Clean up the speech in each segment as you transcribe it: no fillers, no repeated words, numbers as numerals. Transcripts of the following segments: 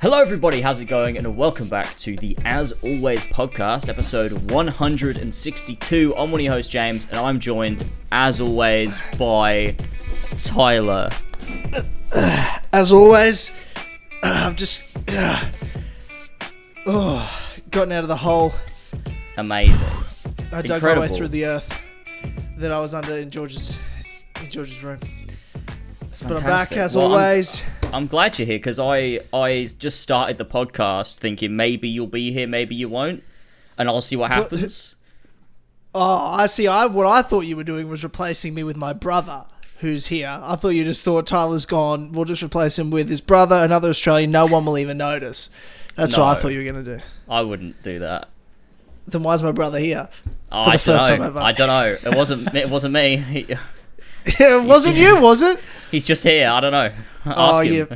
Hello everybody, how's it going? And welcome back to the As Always podcast, episode 162. I'm one of your hosts, James, and I'm joined, as always, by Tyler. As always, I've just gotten out of the hole. Amazing. I dug my way through the earth that I was under in George's room. But I'm back as always. I'm glad you're here because I just started the podcast thinking maybe you'll be here, maybe you won't, and I'll see what happens. I see. What I thought you were doing was replacing me with my brother, who's here. I thought you just thought Tyler's gone. We'll just replace him with his brother, another Australian. No one will even notice. That's what I thought you were going to do. I wouldn't do that. Then why's my brother here? For the first time ever. I don't know. It wasn't me. It wasn't you, was it? He's just here. I don't know. Ask him.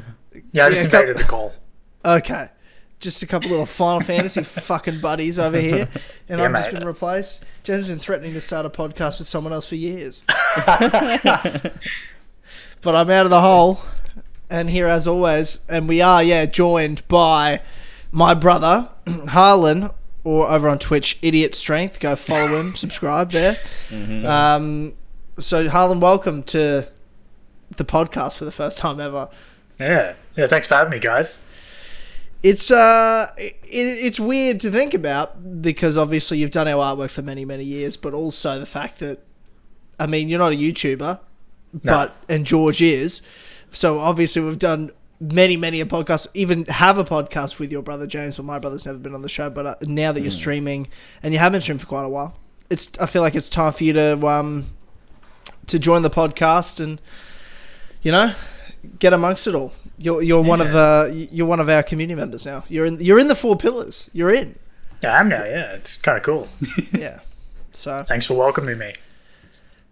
Yeah, I just invaded the call. Okay. Just a couple little Final Fantasy fucking buddies over here. And I've just been replaced. Jen's been threatening to start a podcast with someone else for years. But I'm out of the hole. And here as always. And we are, joined by my brother, Harlan, or over on Twitch, Idiot Strength. Go follow him. Subscribe there. Mm-hmm. So, Harlan, welcome to the podcast for the first time ever. Yeah. Thanks for having me, guys. It's weird to think about because obviously you've done our artwork for many, many years, but also the fact that, I mean, you're not a YouTuber, and George is. So obviously we've done many a podcasts, even have a podcast with your brother James, but my brother's never been on the show. But now that you're streaming, and you have been streaming for quite a while, I feel like it's time for you to join the podcast and, get amongst it all. You're one of our community members now. You're in the four pillars. You're in. Yeah, I am now. Yeah, it's kind of cool. Yeah. So thanks for welcoming me.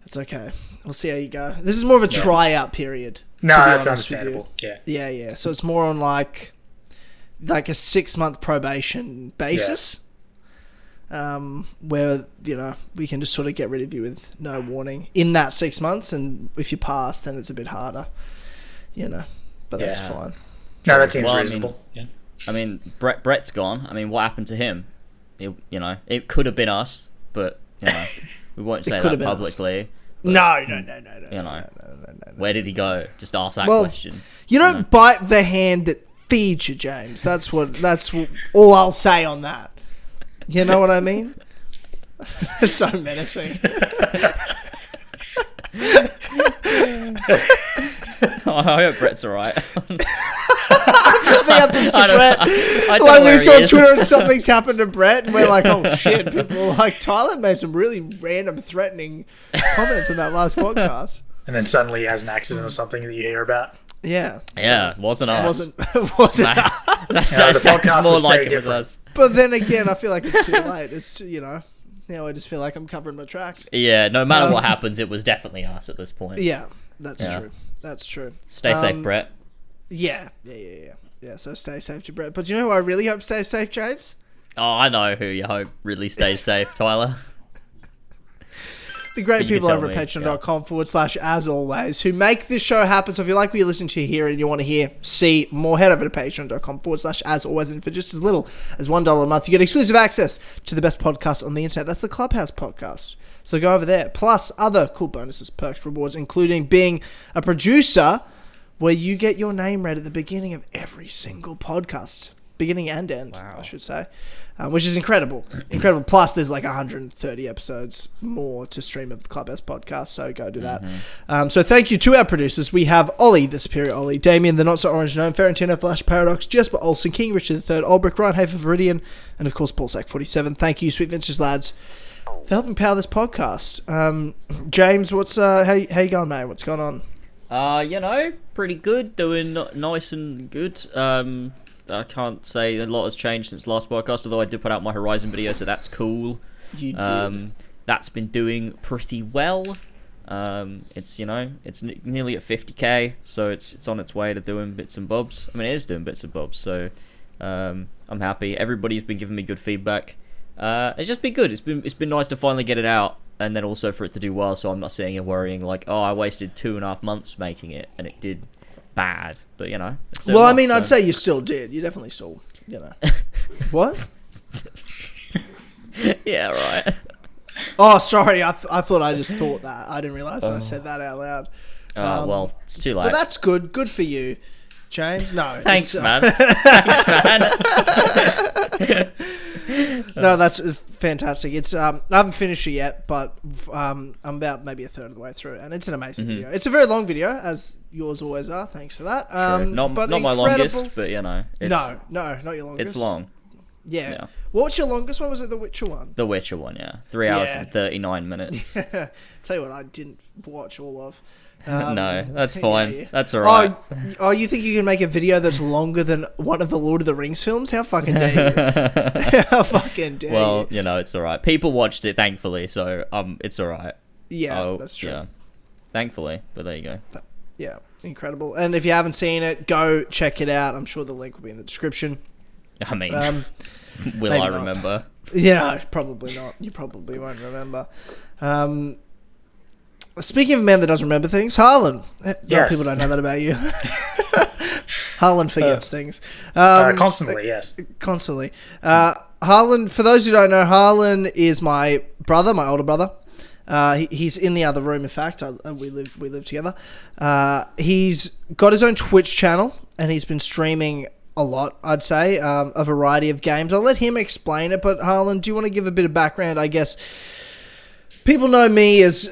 It's okay. We'll see how you go. This is more of a tryout period. No, that's understandable. Yeah. Yeah. So it's more on like a 6-month probation basis. Where we can just sort of get rid of you with no warning in that 6 months, and if you pass, then it's a bit harder, but that's fine. No, that seems reasonable. I mean, Brett's gone. I mean, what happened to him? It could have been us, but we won't say that publicly. But, No. Where did he go? Just ask that question. You don't bite the hand that feeds you, James. That's all I'll say on that. You know what I mean? So menacing. I hope Brett's alright. Something happens to Brett. Like we just go on Twitter and something's happened to Brett, and we're like, oh shit. People are like, Tyler made some really random threatening comments in that last podcast. And then suddenly he has an accident or something that you hear about. Yeah. Yeah, wasn't us. Wasn't us. That's more like it was us. But then again, I feel like it's too late. It's too, now I just feel like I'm covering my tracks. Yeah, no matter what happens, it was definitely us at this point. Yeah, that's true. That's true. Stay safe, Brett. Yeah, so stay safe to Brett. But you know who I really hope stays safe, James? Oh, I know who you hope really stays safe, Tyler. The great people over at patreon.com/as always who make this show happen. So if you like what you listen to here and you want to see more, head over to patreon.com/as always. And for just as little as $1 a month, you get exclusive access to the best podcast on the internet. That's the Clubhouse podcast. So go over there. Plus other cool bonuses, perks, rewards, including being a producer where you get your name read at the beginning of every single podcast. Beginning and end, I should say, which is incredible. Incredible. Plus, there's like 130 episodes more to stream of the Clubhouse podcast, so go do that. So thank you to our producers. We have Ollie, the Superior Ollie, Damien, the Not So Orange Gnome, Ferentino, Flash Paradox, Jesper Olsen, King Richard III, Olbrich, Ryan Hafer, Viridian, and of course, Paulsack47. Thank you, Sweet Ventures lads, for helping power this podcast. James, what's how you going, mate? What's going on? Pretty good. Doing nice and good. I can't say a lot has changed since last podcast, although I did put out my Horizon video, so that's cool. You did. That's been doing pretty well. It's nearly at 50k, so it's on its way to doing bits and bobs. I mean, it is doing bits and bobs, so I'm happy. Everybody's been giving me good feedback. It's just been good. It's been nice to finally get it out, and then also for it to do well, so I'm not sitting here worrying like, oh, I wasted 2.5 months making it, and it did bad, but you know. It's doing Well, I well, mean, so. I'd say you still did. You definitely still, you know. What? Yeah, right. Oh, sorry. I thought I just thought that. I didn't realize that I said that out loud. Well, it's too late. But that's good. Good for you, James. No. Thanks, man. Thanks, man. No, that's fantastic. It's I haven't finished it yet, but I'm about maybe a third of the way through, and it's an amazing video. It's a very long video, as yours always are. Thanks for that. Not but my incredible. longest, but you know. It's, No, not your longest. It's long. Yeah. What's your longest one? Was it the Witcher one? The Witcher one, yeah. 3 hours and 39 minutes. Tell you what, I didn't watch all of. No, that's fine. Yeah. That's all right. Oh, you think you can make a video that's longer than one of the Lord of the Rings films? How fucking dare you? How fucking dare you? Well, you know, it's all right. People watched it, thankfully, so it's all right. Yeah, that's true. Yeah. Thankfully, but there you go. Yeah, incredible. And if you haven't seen it, go check it out. I'm sure the link will be in the description. I mean, will I remember? Yeah, probably not. You probably won't remember. Speaking of a man that does remember things, Harlan. Yes. People don't know that about you. Harlan forgets things. Constantly, yes. Constantly. Harlan, for those who don't know, Harlan is my brother, my older brother. He's in the other room, in fact. We live together. He's got his own Twitch channel, and he's been streaming a lot, I'd say, a variety of games. I'll let him explain it, but Harlan, do you want to give a bit of background? I guess people know me as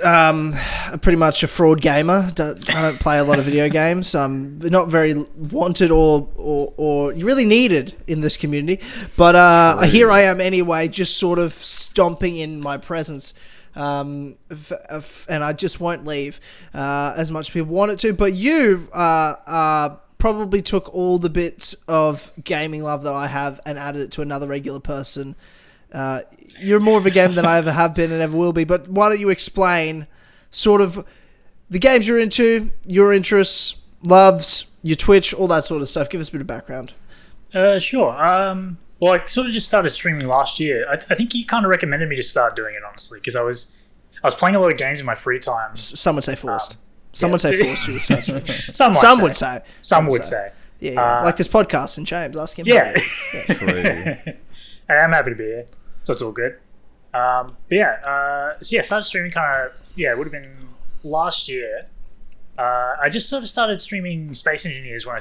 pretty much a fraud gamer. I don't play a lot of video games. Not very wanted or really needed in this community. But here I am anyway, just sort of stomping in my presence. And I just won't leave as much as people want it to. But you probably took all the bits of gaming love that I have and added it to another regular person. You're more of a gamer than I ever have been and ever will be, but why don't you explain sort of the games you're into, your interests, loves, your Twitch, all that sort of stuff. Give us a bit of background. Sure. Well, I sort of just started streaming last year. I think you kind of recommended me to start doing it, honestly, because I was playing a lot of games in my free time. Some would say forced. Some would say forced. You to start Some would say. Some would say. Yeah. Like this podcast and James. Ask him. Yeah. True. I'm happy to be here, so it's all good. So started streaming it would have been last year. I just sort of started streaming Space Engineers when I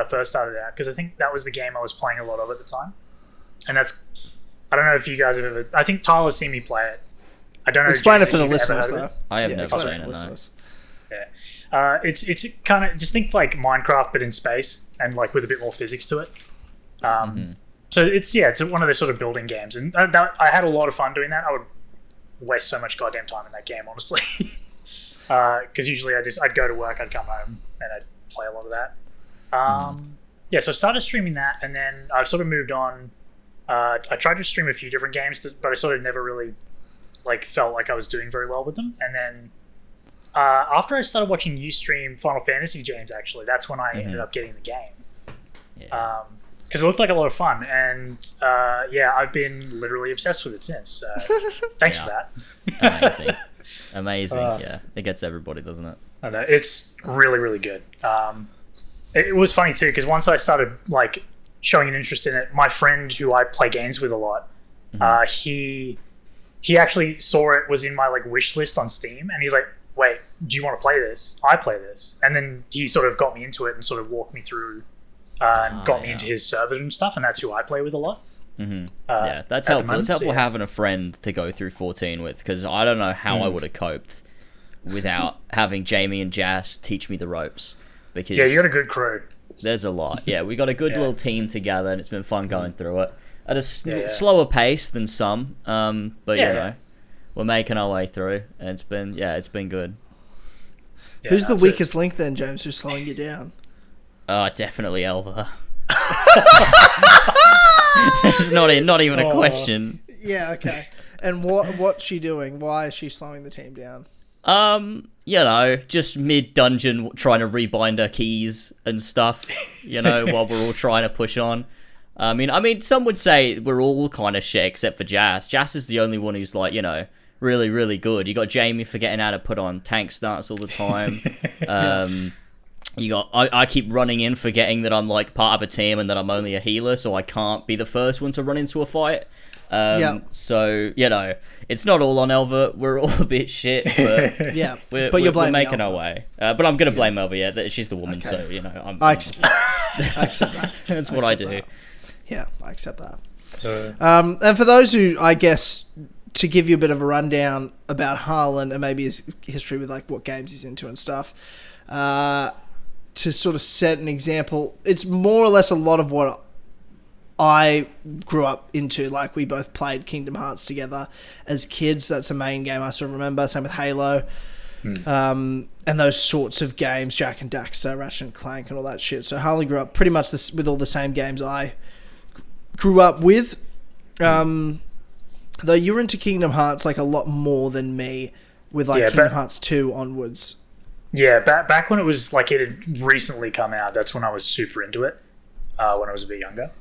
first started out, because I think that was the game I was playing a lot of at the time. And that's, I don't know if you guys have ever, I think Tyler's seen me play it. I don't know. Explain it for the listeners, though. I have never seen it, no. Yeah. It's kind of, just think like Minecraft, but in space, and like with a bit more physics to it. So it's one of those sort of building games, and I had a lot of fun doing that. I would waste so much goddamn time in that game, honestly, because usually I'd go to work, I'd come home, and I'd play a lot of that. So I started streaming that, and then I've sort of moved on. I tried to stream a few different games, but I sort of never really felt like I was doing very well with them. And then after I started watching you stream Final Fantasy games, actually, that's when I ended up getting the game. Yeah. Because it looked like a lot of fun, and I've been literally obsessed with it since. Thanks for that. Amazing. Yeah, it gets everybody, doesn't it? I know, it's really, really good. It was funny too, because once I started showing an interest in it, my friend who I play games with a lot, he actually saw it was in my wish list on Steam, and he's like, "Wait, do you want to play this? I play this." And then he sort of got me into it and sort of walked me through. And got me into his server and stuff, and that's who I play with a lot. That's helpful. It's helpful having a friend to go through 14 with, because I don't know how I would have coped without having Jamie and Jas teach me the ropes. Because you got a good crew. There's a lot. Yeah, we got a good little team together, and it's been fun going through it at a slower pace than some. But you know, we're making our way through, and it's been good. Yeah, who's the weakest link then, James? Who's slowing you down? Definitely Elva. It's not even a question. Yeah, okay. And what's she doing? Why is she slowing the team down? Just mid-dungeon trying to rebind her keys and stuff, while we're all trying to push on. I mean, some would say we're all kind of shit except for Jas. Jas is the only one who's really, really good. You got Jamie forgetting how to put on tank starts all the time. I keep running in, forgetting that I'm like part of a team and that I'm only a healer, so I can't be the first one to run into a fight. So it's not all on Elva. We're all a bit shit, but Yeah, we're making our way. But I'm gonna blame Elva. Yeah, that she's the woman, so I accept that. That's what I do. Yeah, I accept that. And for those who, I guess, to give you a bit of a rundown about Harlan and maybe his history with like what games he's into and stuff, to sort of set an example, it's more or less a lot of what I grew up into. Like, we both played Kingdom Hearts together as kids. That's a main game I sort of remember. Same with Halo. And those sorts of games, Jak and Daxter, Ratchet and Clank and all that shit. So Harley grew up pretty much with all the same games I grew up with. Though you were into Kingdom Hearts like a lot more than me, with like Kingdom Hearts 2 onwards. Yeah, back when it was like it had recently come out, that's when I was super into it, when I was a bit younger.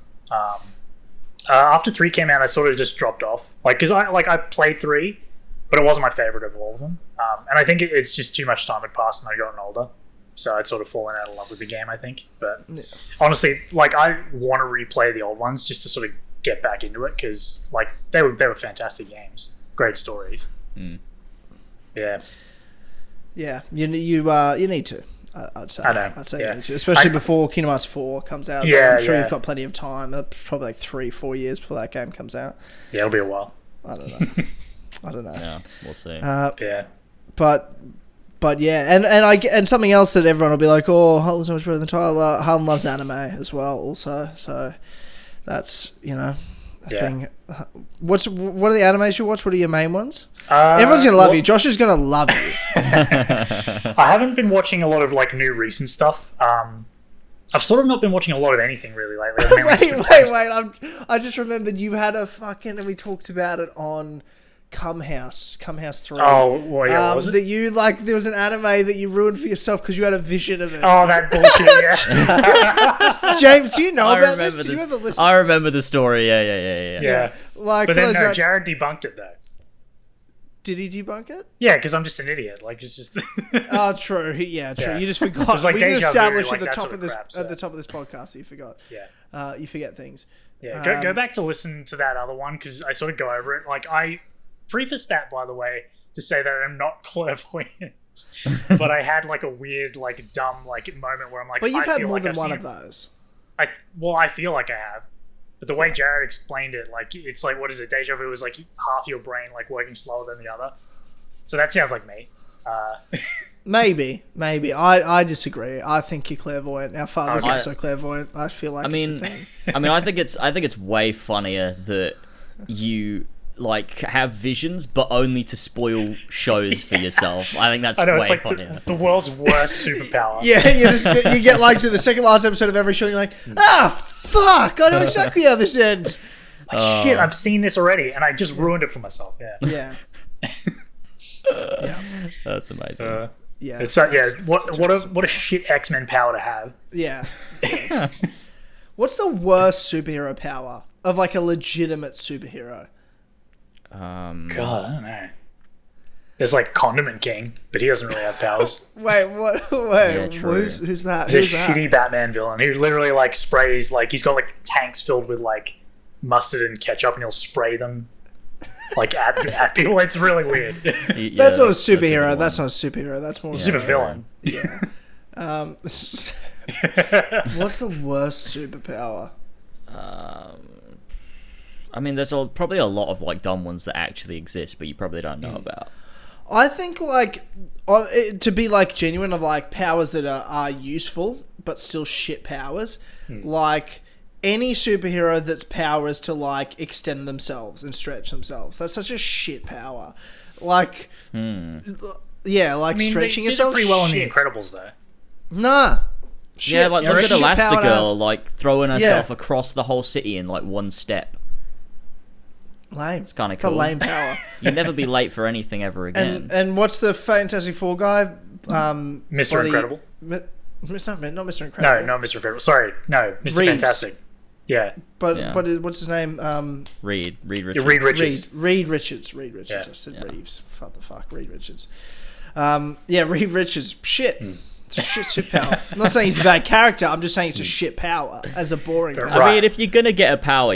After 3 came out, I sort of just dropped off. Like, because I played 3, but it wasn't my favorite of all of them. And I think it's just too much time had passed and I'd gotten older. So I'd sort of fallen out of love with the game, I think. But honestly, like, I want to replay the old ones just to sort of get back into it, because like they were fantastic games, great stories. Yeah, you need to. I'd say. I know. I'd say you need to, especially before Kingdom Hearts 4 comes out. Yeah, I'm sure you've got plenty of time. It's probably like 3-4 years before that game comes out. Yeah, it'll be a while. I don't know. Yeah, we'll see. Yeah, but yeah, and something else that everyone will be like, oh, Harlan's so much better than Tyler. Harlan loves anime as well, also. So that's a thing. What are the animes you watch? What are your main ones? Everyone's gonna love you. Josh is gonna love you. I haven't been watching a lot of like new recent stuff. I've sort of not been watching a lot of anything really lately. Wait! I just remembered you had a fucking, and we talked about it on Come House 3. Oh, well, yeah, what was it? That you, like, there was an anime that you ruined for yourself because you had a vision of it. Oh, that bullshit, yeah. James, do you know about this? Did you ever listen? I remember the story, yeah. Like, but then Jared debunked it, though. Did he debunk it? Yeah, because I'm just an idiot. Like, it's just... Oh, true. True. Yeah. You just forgot. It was like we did establish like at the top sort of of this crap, at the top of this podcast that you forgot. Yeah. You forget things. Yeah, go back to listen to that other one, because I sort of go over it. Like, I prefaced that, by the way, to say that I'm not clairvoyant. But I had, like, a weird, like, dumb, like, moment where I'm like, but you've had more like than I've one seen of those. I feel like I have. But the way Jared explained it, like, it's like, what is it? Deja vu is like half your brain, like, working slower than the other. So that sounds like me. Maybe. I disagree. I think you're clairvoyant. Our father's also clairvoyant. I feel like it's a thing. I think it's way funnier that you like have visions, but only to spoil shows for yourself. I think that's way it's like funnier. The world's worst superpower. Yeah, you get like to the second last episode of every show, and you're like, fuck! I know exactly how this ends. Like, shit, I've seen this already, and I just ruined it for myself. Yeah. That's amazing. It's what a shit X-Men power to have. Yeah. What's the worst superhero power of like a legitimate superhero? God, I don't know. There's like Condiment King, but he doesn't really have powers. Wait, what? Wait, who's that? He's a shitty Batman villain who literally like sprays, like, he's got like tanks filled with like mustard and ketchup, and he'll spray them like at people. It's really weird. That's not a superhero. That's not a superhero. That's more super villain. Yeah. What's the worst superpower? I mean, there's probably a lot of like dumb ones that actually exist, but you probably don't know about. I think like to be like genuine, of like powers that are useful but still shit powers, like any superhero that's power is to like extend themselves and stretch themselves. That's such a shit power. Like, yeah, like stretching yourself. They did it pretty well in The Incredibles, though. Nah. Shit. Yeah, like look at Elastigirl, like throwing herself across the whole city in like one step. Lame. It's kind of cool. It's a lame power. You'll never be late for anything ever again. And what's the Fantastic Four guy? Mr. Incredible. Not Mr. Incredible. No, not Mr. Incredible. Sorry, no, Mr. Reeves. Fantastic. Yeah. But what's his name? Reed Richards. Yeah, Reed Richards. Reed Richards. Yeah. I said Reeves. What the fuck? Reed Richards. Yeah, Reed Richards. Shit. It's a shit superpower. I'm not saying he's a bad character. I'm just saying it's a shit power. It's a boring power. I mean, if you're gonna get a power,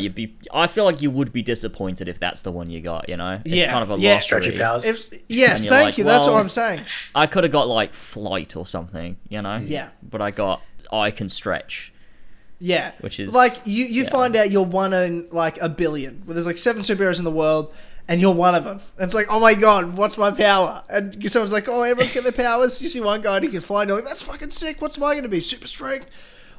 I feel like you would be disappointed if that's the one you got. You know, it's kind of a lottery. Stretchy powers. Yes, thank you. That's what I'm saying. I could have got like flight or something. You know. Yeah. But I can stretch. Yeah. Which is like you find out you're one in like a billion. Where there's like 7 superheroes in the world. And you're one of them. And it's like, oh my god, what's my power? And someone's like, oh, everyone's got their powers. You see one guy and he can fly. And you're like, that's fucking sick. What's mine going to be? Super strength?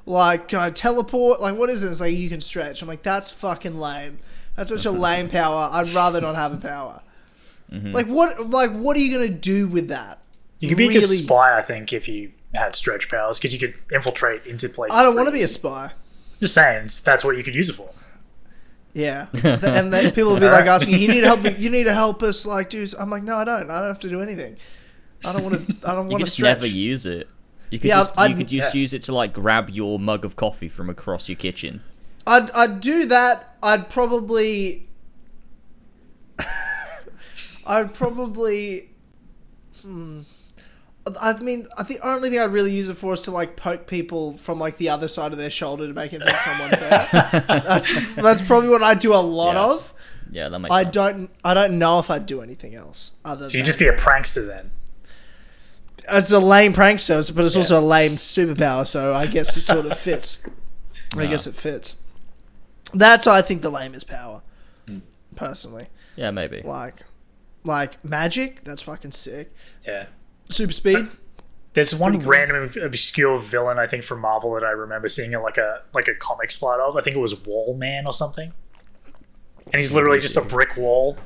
Like, can I teleport? Like, what is it? It's like, you can stretch. I'm like, that's fucking lame. That's such a lame power. I'd rather not have a power. Mm-hmm. Like, what are you going to do with that? You could be a good spy, I think, if you had stretch powers. Because you could infiltrate into places. I don't want to be a spy. Just saying, that's what you could use it for. Yeah, and then people will be like asking, "You need help? You need to help us?" Like, dude, I'm like, no, I don't. I don't have to do anything. I don't want to. I don't want to stretch. Never use it. You could just use it to like grab your mug of coffee from across your kitchen. I'd do that. I'd probably. I mean, I think the only thing I'd really use it for is to like poke people from like the other side of their shoulder to make it think someone's there. That's probably what I do a lot of. Yeah, that makes sense. I don't know if I'd do anything else other. So you just be a prankster then. It's a lame prankster, but it's also a lame superpower. So I guess it sort of fits. I guess it fits. That's I think the lamest power, personally. Yeah, maybe. Like magic. That's fucking sick. Yeah. Super speed. There's one random obscure villain I think from Marvel that I remember seeing in like a comic slide of. I think it was Wall Man or something. And he's literally just a brick wall.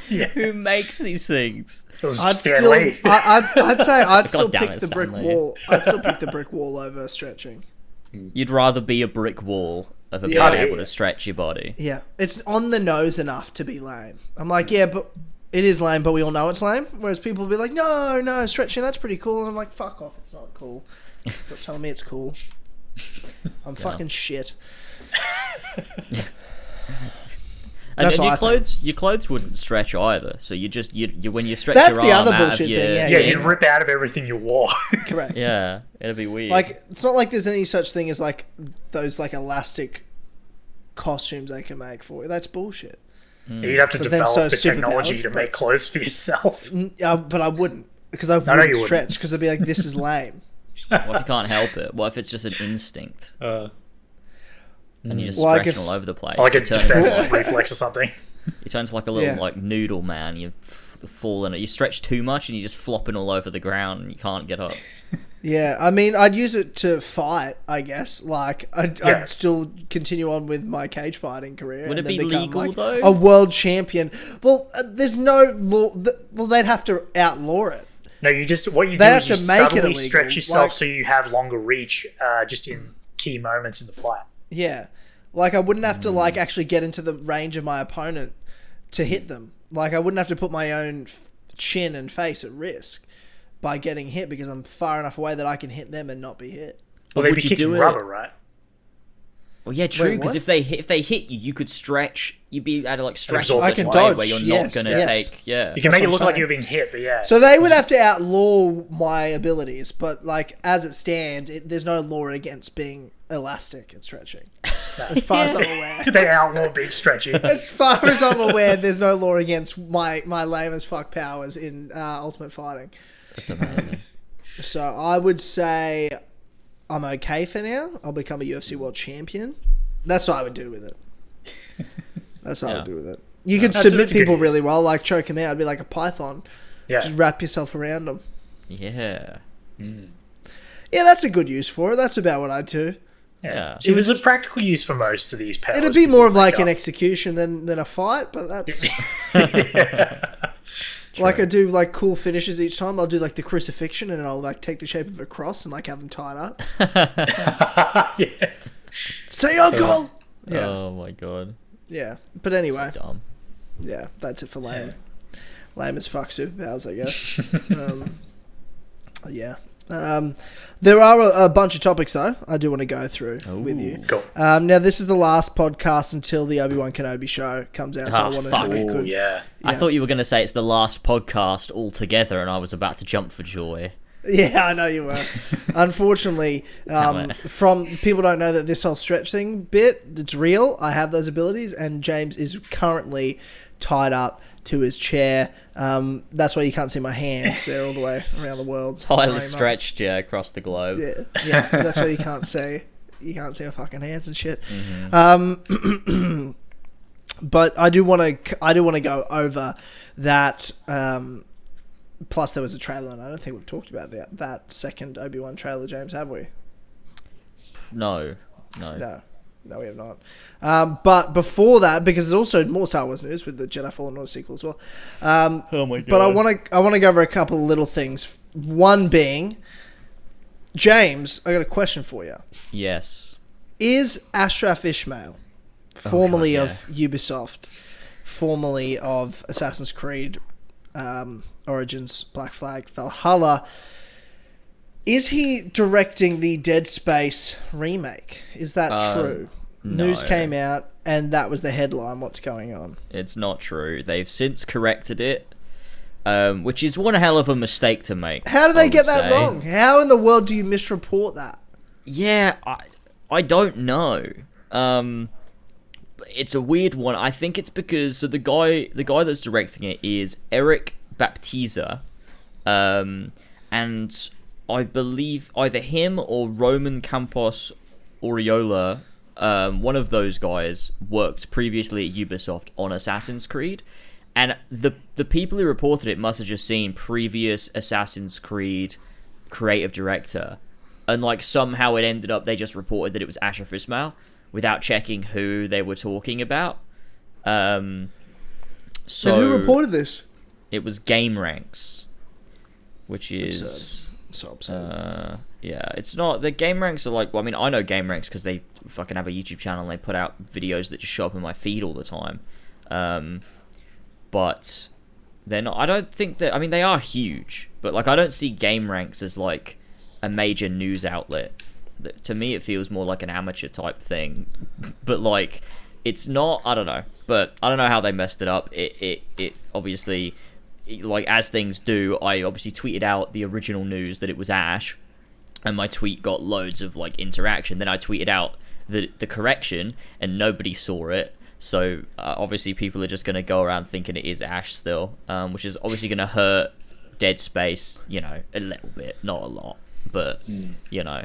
Who makes these things? It was I'd Stan still, Lee. I'd say I'd still pick the Stan brick Lee. wall. I'd still pick the brick wall over stretching. You'd rather be a brick wall of being able to stretch your body. Yeah, it's on the nose enough to be lame. I'm like, yeah, but it is lame, but we all know it's lame. Whereas people will be like, no, stretching, that's pretty cool. And I'm like, fuck off, it's not cool. Stop telling me it's cool. I'm fucking shit. And your clothes wouldn't stretch either. So you when you stretch that's your the arm other out bullshit of your, thing. Yeah, you'd rip out of everything you wore. Correct. Yeah, it'd be weird. Like, it's not like there's any such thing as like those like elastic costumes they can make for you. That's bullshit. You'd have to develop the technology to make clothes for yourself. But I wouldn't, because I wouldn't stretch, because I'd be like, this is lame. What if you can't help it? What if it's just an instinct? And you just stretch all over the place. Like a defense reflex or something. You turn into like a little like noodle man. You fall in it. You stretch too much and you're just flopping all over the ground and you can't get up. Yeah, I mean, I'd use it to fight, I guess. Like, I'd still continue on with my cage fighting career. Would it be legal, though? A world champion. Well, there's no law. Well, they'd have to outlaw it. No, what you do is you subtly stretch yourself so you have longer reach just in key moments in the fight. Yeah. Like, I wouldn't have to, like, actually get into the range of my opponent to hit them. Like, I wouldn't have to put my own chin and face at risk by getting hit, because I'm far enough away that I can hit them and not be hit. Well, they'd be kicking rubber, right? Well, yeah, true. Because if they hit you, you could stretch. You'd be able to like stretch. I can dodge. Where you're not gonna take. Yeah, you can make it look like you're being hit, but yeah. So they would have to outlaw my abilities, but like as it stands, there's no law against being elastic and stretching. As far as I'm aware, they outlaw being stretchy. As far as I'm aware, there's no law against my lame as fuck powers in Ultimate Fighting. That's amazing. So I would say I'm okay for now. I'll become a UFC world champion. That's what I would do with it. That's what I would do with it. You could submit people really well, like choke them out. It'd be like a python. Yeah. Just wrap yourself around them. Yeah. Yeah, that's a good use for it. That's about what I'd do. Yeah. See, there's a practical use for most of these powers. It'd be more of like an execution than a fight, but that's... Like I do like cool finishes each time. I'll do like the crucifixion and I'll like take the shape of a cross and like have them tied up. Yeah. Say uncle! Yeah. Oh my god. Yeah. But anyway. So dumb. Yeah, that's it for lame. Lame as fuck superpowers, I guess. Yeah. There are a bunch of topics though I do want to go through with you. Cool. Now this is the last podcast until the Obi-Wan Kenobi show comes out, so I wanted to cool. Yeah. I thought you were going to say it's the last podcast altogether, and I was about to jump for joy. Yeah, I know you were. Unfortunately, from people don't know that this whole stretch thing bit, it's real. I have those abilities, and James is currently tied up to his chair. That's why you can't see my hands. They're all the way around the world. Highly stretched, yeah, across the globe. Yeah, that's why you can't see. You can't see our fucking hands and shit. But I do want to go over that. Plus, there was a trailer, and I don't think we've talked about that second Obi-Wan trailer, James, have we? No, we have not. But before that, because there's also more Star Wars news with the Jedi Fallen Order sequel as well. Oh my god! But I want to go over a couple of little things. One being, James, I got a question for you. Yes. Is Ashraf Ismail, formerly of Ubisoft, formerly of Assassin's Creed Origins, Black Flag, Valhalla, is he directing the Dead Space remake? Is that true? No. News came out, and that was the headline. What's going on? It's not true. They've since corrected it, which is one hell of a mistake to make. How did they get that wrong? How in the world do you misreport that? Yeah, I don't know. It's a weird one. I think it's because the guy that's directing it is Eric Baptista, and I believe either him or Roman Campos Oriola, one of those guys, worked previously at Ubisoft on Assassin's Creed, and the people who reported it must have just seen previous Assassin's Creed creative director, and like somehow it ended up they just reported that it was Ashraf Ismail without checking who they were talking about. So and who reported this? It was Game Ranks, which is so absurd. Yeah, it's not. The Game Ranks are like. Well, I mean, I know Game Ranks because they fucking have a YouTube channel and they put out videos that just show up in my feed all the time. But they're not. I don't think that. I mean, they are huge, but like I don't see Game Ranks as like a major news outlet. To me, it feels more like an amateur type thing. But like, it's not. I don't know. But I don't know how they messed it up. It obviously. Like, as things do, I obviously tweeted out the original news that it was Ash, and my tweet got loads of, like, interaction. Then I tweeted out the correction, and nobody saw it. So, obviously, people are just going to go around thinking it is Ash still, which is obviously going to hurt Dead Space, you know, a little bit. Not a lot, but, you know,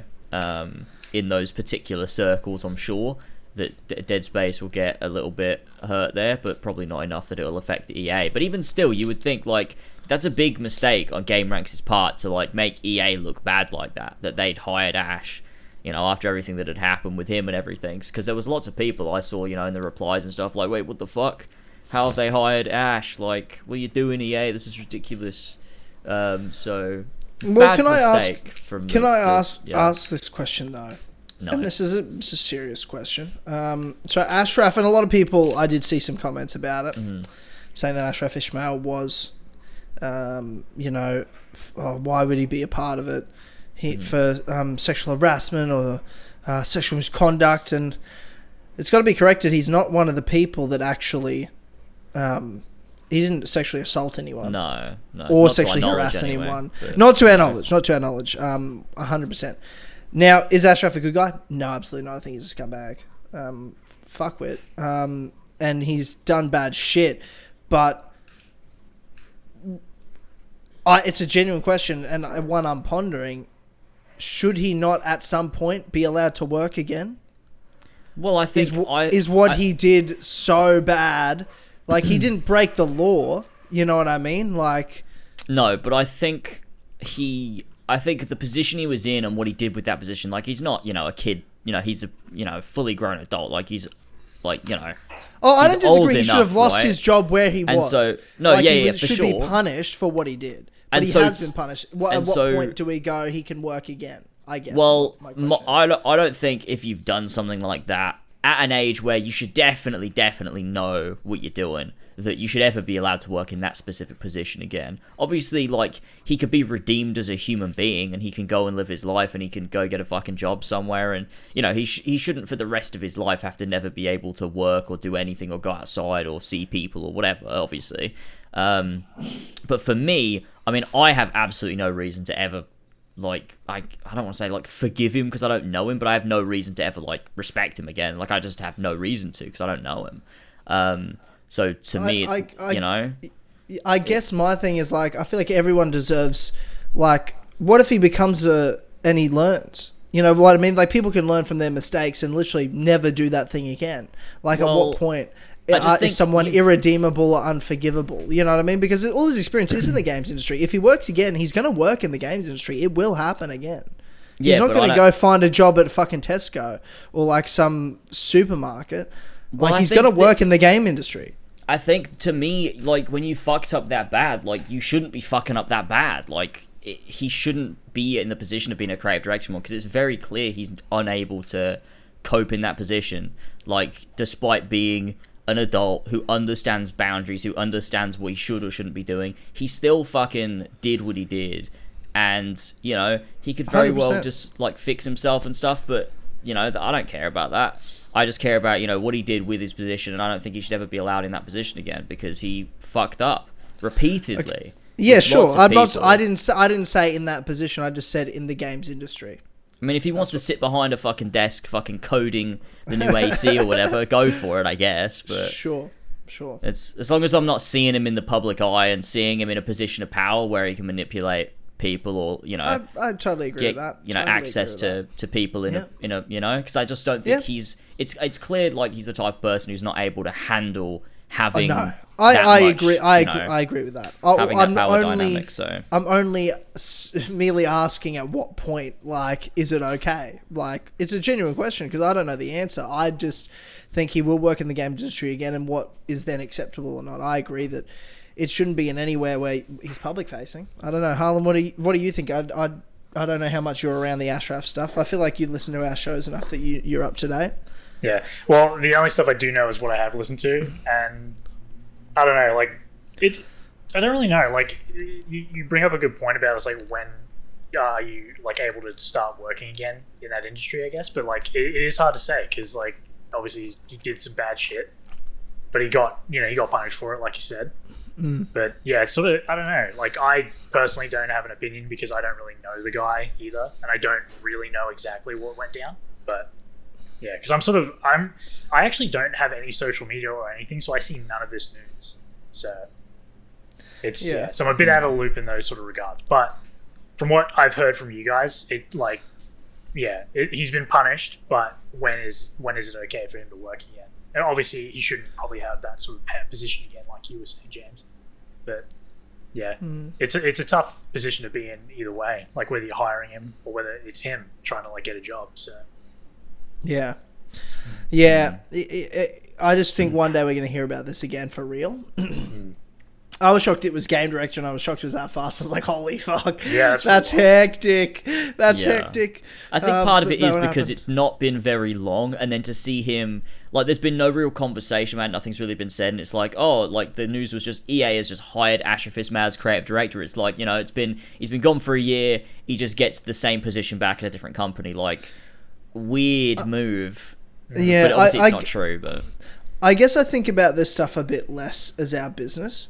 in those particular circles, I'm sure that Dead Space will get a little bit hurt there, but probably not enough that it'll affect EA. But even still, you would think, like, that's a big mistake on Game Ranks' part to, like, make EA look bad like that they'd hired Ash, you know, after everything that had happened with him and everything. Because there was lots of people I saw, you know, in the replies and stuff, like, wait, what the fuck? How have they hired Ash? Like, what are you doing, EA? This is ridiculous. So, well, can I ask this question, though? No. And this is a serious question. So Ashraf, and a lot of people, I did see some comments about it, saying that Ashraf Ismail was, you know, why would he be a part of it? For sexual harassment or sexual misconduct, and it's got to be corrected. He's not one of the people that actually, he didn't sexually assault anyone. No. Or sexually harass anyone. Not to our knowledge. 100%. Now, is Ashraf a good guy? No, absolutely not. I think he's a scumbag. Fuckwit. And he's done bad shit. But it's a genuine question, and one I'm pondering. Should he not, at some point, be allowed to work again? Well, I think... Is what he did so bad? Like, he didn't break the law. You know what I mean? Like... No, but I think the position he was in and what he did with that position, like, he's not, you know, a kid, you know, he's a, you know, fully grown adult, like, he's, like, you know. Oh, I don't disagree. He should have lost his job where he was. And so, no, like, he for should sure. be punished for what he did. But And he so has been punished. At what point do we go, he can work again, I guess? Well, I don't think if you've done something like that, at an age where you should definitely know what you're doing, that you should ever be allowed to work in that specific position again. Obviously, like, he could be redeemed as a human being, and he can go and live his life, and he can go get a fucking job somewhere, and, you know, he shouldn't for the rest of his life have to never be able to work or do anything or go outside or see people or whatever, obviously. But for me, I mean, I have absolutely no reason to ever like I don't want to say like forgive him because I don't know him, but I have no reason to ever like respect him again. Like I just have no reason to because I don't know him. So to me, it's I guess my thing is like I feel like everyone deserves like what if he becomes and he learns. You know what I mean? Like people can learn from their mistakes and literally never do that thing again. Like at what point is someone irredeemable or unforgivable? You know what I mean? Because all his experience is in the games industry. If he works again, he's going to work in the games industry. It will happen again. He's not going to go find a job at fucking Tesco or like some supermarket. Like he's going to work in the game industry. I think to me, like when you fucked up that bad, like you shouldn't be fucking up that bad. Like he shouldn't be in the position of being a creative director anymore because it's very clear he's unable to cope in that position. Like despite being an adult who understands boundaries, who understands what he should or shouldn't be doing, he still fucking did what he did. And, you know, he could very 100%. well just, like, fix himself and stuff, but, you know, I don't care about that. I just care about, you know, what he did with his position, and I don't think he should ever be allowed in that position again because he fucked up repeatedly. Okay. Yeah, sure. I didn't say in that position. I just said in the games industry. I mean, if he wants to sit behind a fucking desk fucking coding the new AC or whatever, go for it, I guess. But Sure. It's as long as I'm not seeing him in the public eye and seeing him in a position of power where he can manipulate people or, you know... I totally agree with that. You know, access to people in a you know, because I just don't think he's... It's clear, like, he's the type of person who's not able to handle having... I agree. I agree with that. Having that power dynamic, so... I'm only merely asking at what point, like, is it okay? Like, it's a genuine question because I don't know the answer. I just think he will work in the games industry again, and what is then acceptable or not. I agree that it shouldn't be in anywhere where he's public facing. I don't know, Harlan. What do you think? I don't know how much you're around the Ashraf stuff. I feel like you listen to our shows enough that you're up to date. Yeah. Well, the only stuff I do know is what I have listened to, and I don't know, like, I don't really know. Like, you bring up a good point about it's like when are you like able to start working again in that industry, I guess. But like, it is hard to say because like obviously he did some bad shit, but he got punished for it, like you said. But yeah, it's sort of, I don't know. Like, I personally don't have an opinion because I don't really know the guy either, and I don't really know exactly what went down. But yeah, because I actually don't have any social media or anything, so I see none of this news. So it's so I'm a bit out of the loop in those sort of regards. But from what I've heard from you guys, he's been punished. But when is it okay for him to work again? And obviously, he shouldn't probably have that sort of position again, like you were saying, James. But yeah, it's a tough position to be in either way, like whether you're hiring him or whether it's him trying to like get a job. So yeah. I just think one day we're going to hear about this again for real. I was shocked it was game director, and I was shocked it was that fast. I was like, holy fuck. Yeah, that's hectic. That's hectic. I think part of it is because it's not been very long, and then to see him, like, there's been no real conversation, man. Nothing's really been said, and it's like, oh, like, the news was just EA has just hired Ashraf Ismail as creative director. It's like, you know, he's been gone for a year. He just gets the same position back at a different company. Like, weird move. Yeah, but obviously it's not true, but... I guess I think about this stuff a bit less as our business.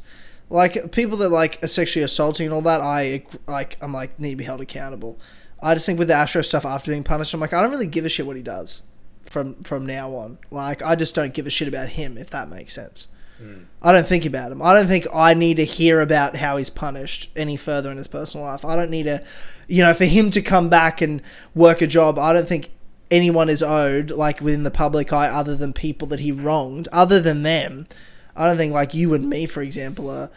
Like, people that, like, are sexually assaulting and all that, I'm like, need to be held accountable. I just think with the Ashraf stuff after being punished, I'm like, I don't really give a shit what he does from now on. Like, I just don't give a shit about him, if that makes sense. I don't think about him. I don't think I need to hear about how he's punished any further in his personal life. I don't need to, you know, for him to come back and work a job, I don't think anyone is owed, like, within the public eye other than people that he wronged, other than them. I don't think, like, you and me, for example,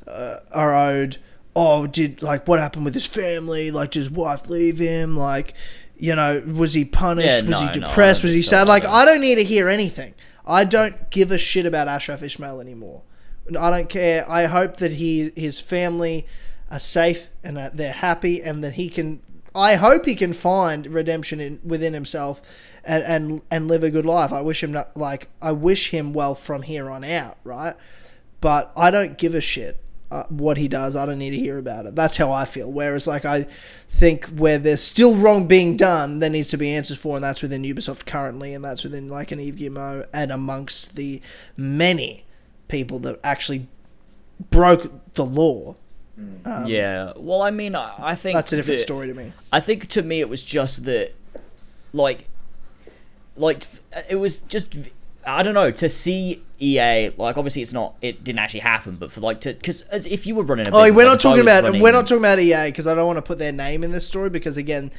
are owed, what happened with his family? Like, did his wife leave him? Like, you know, was he punished? Was he depressed? Was he sad? Like, I don't need to hear anything. I don't give a shit about Ashraf Ismail anymore. I don't care. I hope that his family are safe and that they're happy and that I hope he can find redemption within himself and live a good life. I wish him well from here on out, right? But I don't give a shit what he does. I don't need to hear about it. That's how I feel. Whereas, like, I think where there's still wrong being done, there needs to be answers for, and that's within Ubisoft currently, and that's within, like, an Yves Guillemot and amongst the many people that actually broke the law Yeah. Well, I mean, I think That's a different story to me. I think to me it was just that, like it was just, I don't know, to see EA, like, obviously it didn't actually happen, but for like because as if you were running a business, we're not talking about EA because I don't want to put their name in this story because again,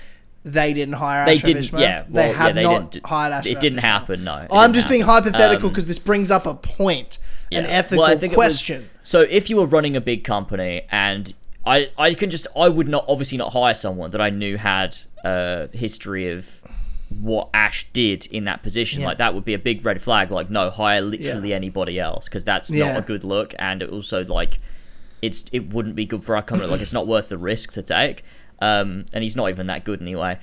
they didn't hire Ashraf Ismail. Yeah, well, they have not didn't, hired Ashraf. It didn't Ismail. happen. No, I'm just being hypothetical because this brings up a point, an ethical question. So if you were running a big company and I would not obviously not hire someone that I knew had a history of what Ash did in that position. Like, that would be a big red flag. Like, no, hire literally anybody else, because that's not a good look, and it also, like, it wouldn't be good for our company. Like, it's not worth the risk to take. And he's not even that good anyway.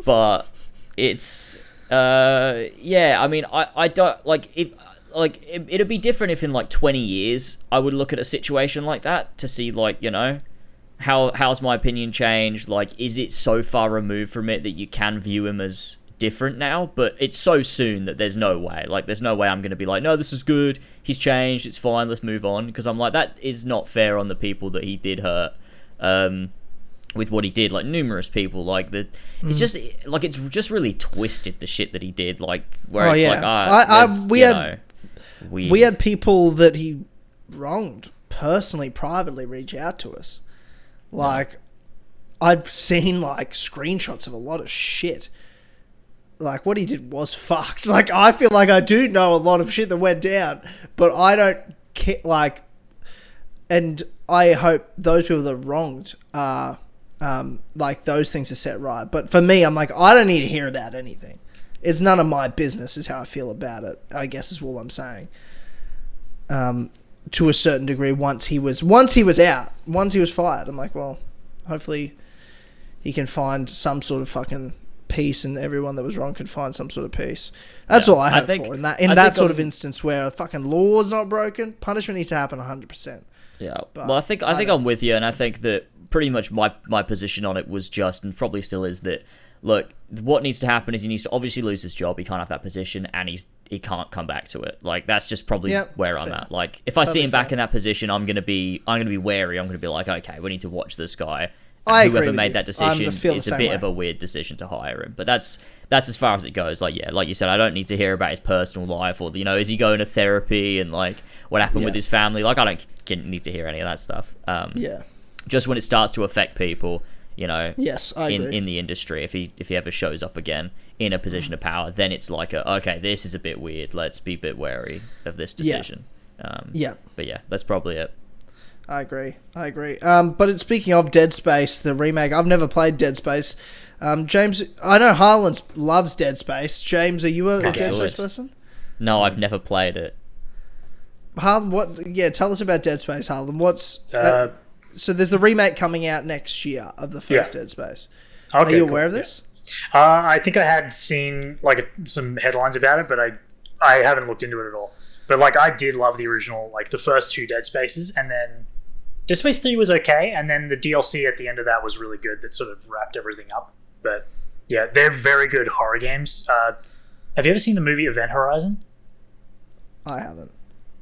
But it's I mean, I don't like if like it'd be different if in like 20 years I would look at a situation like that to see, like, you know, how's my opinion changed? Like, is it so far removed from it that you can view him as different now? But it's so soon that there's no way. Like, there's no way I'm going to be like, no, this is good. He's changed. It's fine. Let's move on. Because I'm like, that is not fair on the people that he did hurt with what he did. Like, numerous people. Like, it's just, like, it's just really twisted, the shit that he did. Like, where we had people that he wronged personally, privately reach out to us. Like, I've seen, like, screenshots of a lot of shit. Like, what he did was fucked. Like, I feel like I do know a lot of shit that went down, but I don't care, like, and I hope those people that are wronged are, like, those things are set right. But for me, I'm like, I don't need to hear about anything. It's none of my business is how I feel about it, I guess is all I'm saying. To a certain degree, once he was out, once he was fired, I'm like, well, hopefully he can find some sort of fucking peace, and everyone that was wrong can find some sort of peace. That's all I hope for. In that sort of instance where a fucking law is not broken, punishment needs to happen 100%. Yeah. But well, I think I'm with you, and I think that pretty much my position on it was just, and probably still is, that, look, what needs to happen is he needs to obviously lose his job. He can't have that position, and he can't come back to it. Like, that's just probably where I'm at. Like, if I see him back in that position, I'm gonna be wary. I'm gonna be like, okay, we need to watch this guy. And whoever made that decision, it's a bit of a weird decision to hire him. But that's as far as it goes. Like, yeah, like you said, I don't need to hear about his personal life, or, you know, is he going to therapy, and, like, what happened with his family. Like, I don't need to hear any of that stuff. Just when it starts to affect people, you know, yes, I agree. In the industry, if he ever shows up again in a position of power, then it's like, okay, this is a bit weird. Let's be a bit wary of this decision. But yeah, that's probably it. I agree. But speaking of Dead Space, the remake, I've never played Dead Space. James, I know Harlan loves Dead Space. James, are you a Dead Space person? No, I've never played it. Harlan, tell us about Dead Space, Harlan. So there's the remake coming out next year of the first Dead Space. Okay, are you aware of this? I think I had seen, like, some headlines about it, but I haven't looked into it at all. But, like, I did love the original, like, the first two Dead Spaces, and then Dead Space 3 was okay, and then the DLC at the end of that was really good. That sort of wrapped everything up. But yeah, they're very good horror games. Have you ever seen the movie Event Horizon? I haven't.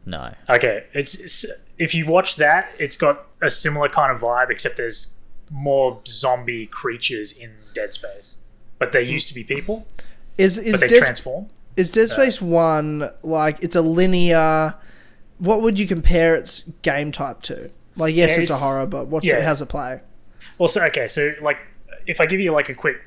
No. Okay, it's if you watch that, it's got a similar kind of vibe, except there's more zombie creatures in Dead Space, but they used to be people. But they transform. Is Dead Space 1, like, it's a linear... What would you compare its game type to? Like, yes, it's a horror, but how's it play? Well, so like, if I give you, like, a quick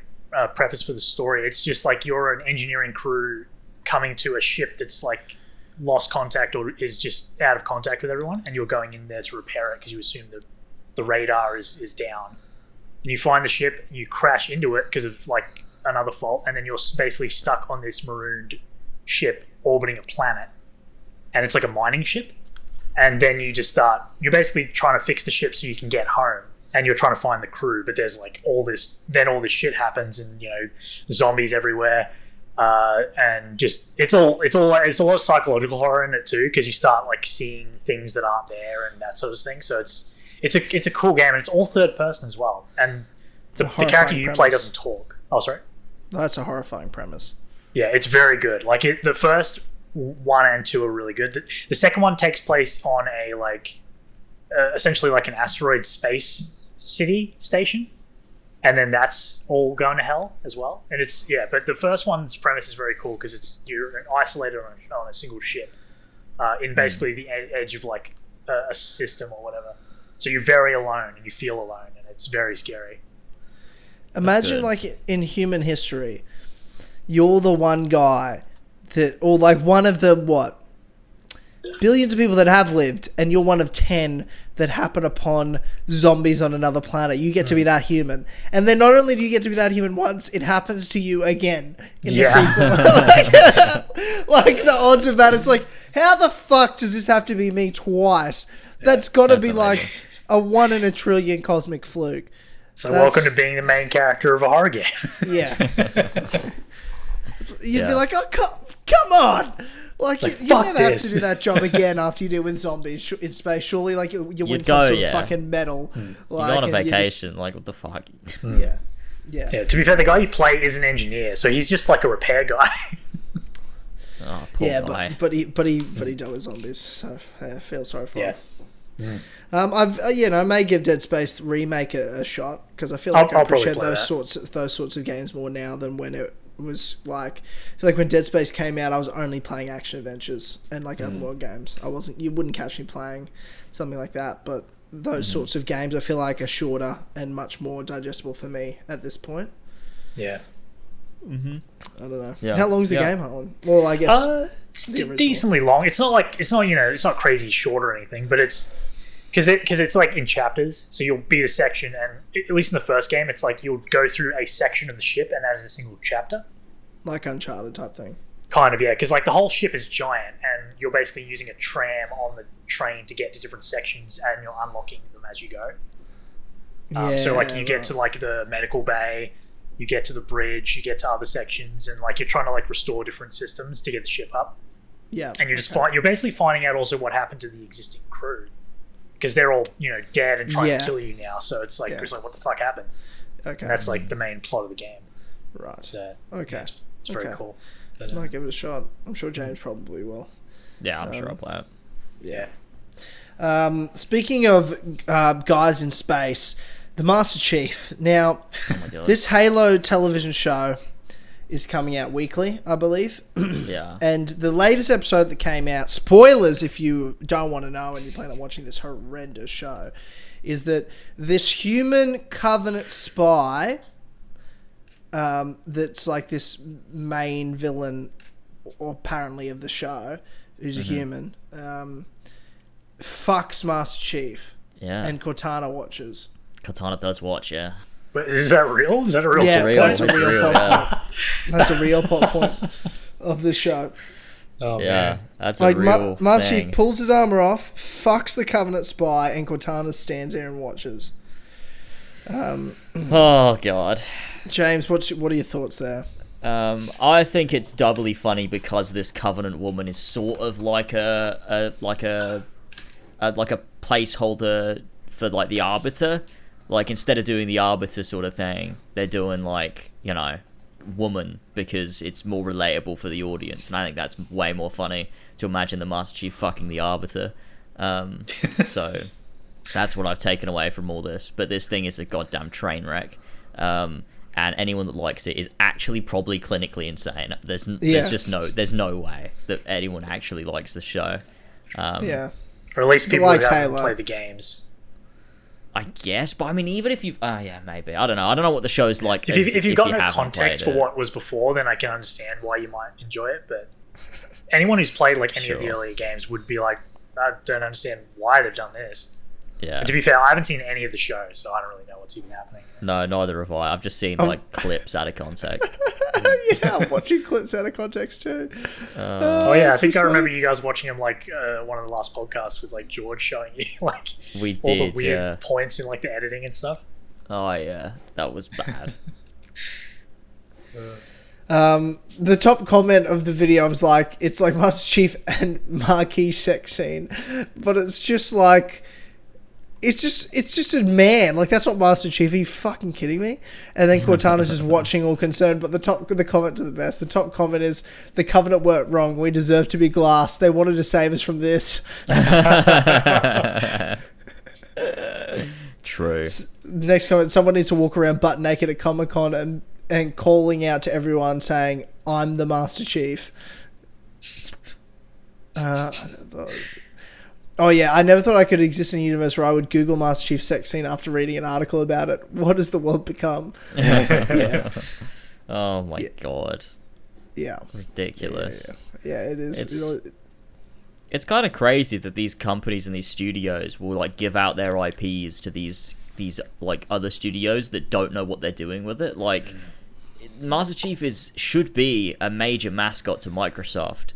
preface for the story, it's just like you're an engineering crew coming to a ship that's, like, lost contact or is just out of contact with everyone, and you're going in there to repair it because you assume that the radar is down. And you find the ship, you crash into it because of, like, another fault, and then you're basically stuck on this marooned ship orbiting a planet, and it's like a mining ship. And then you're basically trying to fix the ship so you can get home, and you're trying to find the crew, but there's, like, all this shit happens, and, you know, zombies everywhere, and just it's a lot of psychological horror in it too, because you start, like, seeing things that aren't there and that sort of thing. So it's a cool game, and it's all third person as well, and the character you play doesn't talk. Oh, sorry. That's a horrifying premise. Yeah, it's very good. Like, the first 1 and 2 are really good. The second one takes place on a, like, essentially like an asteroid space city station, and then that's all going to hell as well. And it's but the first one's premise is very cool because you're isolated on a single ship in basically the edge of like a system or whatever. So you're very alone and you feel alone, and it's very scary. Imagine like in human history, you're the one guy that, or like one of the billions of people that have lived, and you're one of 10 that happen upon zombies on another planet. You get to be that human, and then not only do you get to be that human once, it happens to you again in the sequel. Like the odds of that, it's like, how the fuck does this have to be me twice? That's got to be amazing. Like a 1 in a trillion cosmic fluke. So welcome to being the main character of a horror game. Yeah. You'd be like, oh, come on. Like, you never have to do that job again after you deal with zombies in space. Surely, like, you win some sort of fucking medal. Like, you go on a vacation. Like, what the fuck? Yeah. To be fair, the guy you play is an engineer, so he's just like a repair guy. Oh, poor guy. but he dealt with zombies, so I feel sorry for him. Yeah. I may give Dead Space Remake a shot because I feel like I appreciate those sorts of games more now than when it was like. I feel like when Dead Space came out, I was only playing action adventures and like open world games. You wouldn't catch me playing something like that. But those sorts of games, I feel like, are shorter and much more digestible for me at this point. Yeah. I don't know. Yeah. How long's the game, Harlan? Well, I guess it's decently long. It's not crazy short or anything, but it's because it's like in chapters. So you'll beat a section, and at least in the first game, it's like you'll go through a section of the ship, and that is a single chapter. Like Uncharted type thing. Kind of, yeah. Because like the whole ship is giant, and you're basically using a tram on the train to get to different sections, and you're unlocking them as you go. So like you get to like the medical bay. You get to the bridge, you get to other sections, and like you're trying to like restore different systems to get the ship up. Yeah. And you're basically finding out also what happened to the existing crew. Because they're all, dead and trying to kill you now. So it's like what the fuck happened? Okay. And that's like the main plot of the game. Right. So okay. It's very cool. But, I might give it a shot. I'm sure James probably will. Yeah, I'm sure I'll play it. Yeah. Speaking of guys in space, the Master Chief. Now, this Halo television show is coming out weekly, I believe. Yeah. And the latest episode that came out, spoilers if you don't want to know and you plan on watching this horrendous show, is that this human Covenant spy, that's like this main villain, apparently, of the show, who's a human, fucks Master Chief. Yeah. And Cortana watches. Cortana does watch, yeah. But is that real? Is that a real? Yeah, plot that's a point? real plot point. That's a real plot point of the show. Oh, yeah, man. that's a real Master thing. Chief pulls his armor off, fucks the Covenant spy, and Cortana stands there and watches. Oh god, James, what are your thoughts there? I think it's doubly funny because this Covenant woman is sort of like a placeholder for like the Arbiter. Like, instead of doing the Arbiter sort of thing, they're doing, like, woman, because it's more relatable for the audience. And I think that's way more funny to imagine the Master Chief fucking the Arbiter. So that's what I've taken away from all this. But this thing is a goddamn train wreck. And anyone that likes it is actually probably clinically insane. There's no way that anyone actually likes the show. Yeah. Or at least people likes who haven't Halo. played the games. I guess, but I mean, even if you've... yeah, maybe. I don't know what the show's like. If you've got no haven't context played for what was before, then I can understand why you might enjoy it. But anyone who's played like any of the earlier games would be like, I don't understand why they've done this. Yeah. And to be fair, I haven't seen any of the shows, so I don't really know what's even happening. No, neither have I. I've just seen like clips out of context. Yeah, I'm watching clips out of context too. Oh yeah, I think I remember you guys watching them like one of the last podcasts with like George showing you like all the weird points in like the editing and stuff. Oh yeah, that was bad. The top comment of the video was like, it's like Master Chief and marquee sex scene, but it's just like, it's just a man. Like, that's not Master Chief. Are you fucking kidding me? And then Cortana's just watching, all concerned. But the comment to the best. The top comment is, the Covenant worked wrong. We deserve to be glass. They wanted to save us from this. True. The next comment: someone needs to walk around butt naked at Comic-Con and calling out to everyone saying, "I'm the Master Chief." Oh yeah, I never thought I could exist in a universe where I would Google Master Chief sex scene after reading an article about it. What has the world become? Yeah. Oh my god. Yeah. Ridiculous. Yeah, it is. It's kind of crazy that these companies and these studios will like give out their IPs to these like other studios that don't know what they're doing with it. Like Master Chief should be a major mascot to Microsoft.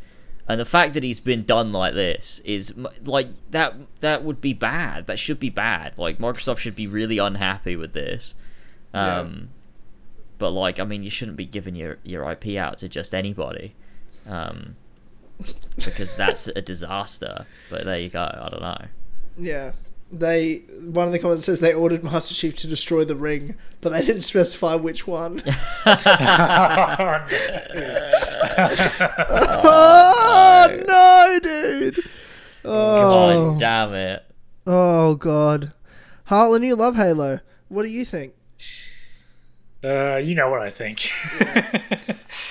And the fact that he's been done like this is like that would be bad. That should be bad. Like Microsoft should be really unhappy with this. But like, I mean, you shouldn't be giving your IP out to just anybody, because that's a disaster. But there you go. I don't know. Yeah. One of the comments says they ordered Master Chief to destroy the ring, but they didn't specify which one. Oh no, dude! Oh God damn it! Oh god, Harlan, you love Halo. What do you think? You know what I think.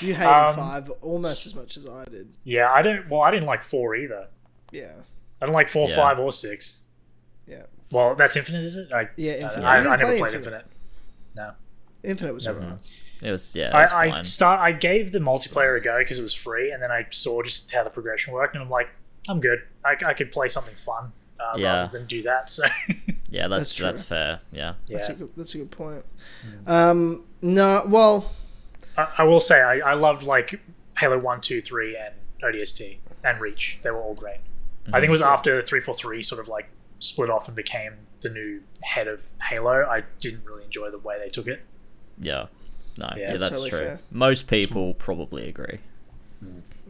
You hated 5 almost as much as I did. Yeah, I didn't like 4 either. Yeah. I don't like 4, 5, or 6. Yeah. Well, that's Infinite, is it? Infinite. I never played Infinite. No. Infinite was alright. It was, yeah. It was fine. I gave the multiplayer a go because it was free, and then I saw just how the progression worked, and I'm like, I'm good. I could play something fun rather than do that. So yeah, that's fair. Yeah. That's a good point. No, well, I will say I loved like Halo 1, 2, 3, and ODST and Reach. They were all great. I think it was after 343 sort of like split off and became the new head of Halo. I didn't really enjoy the way they took it. Yeah. No, Yeah, that's totally true. fair. Most people probably agree.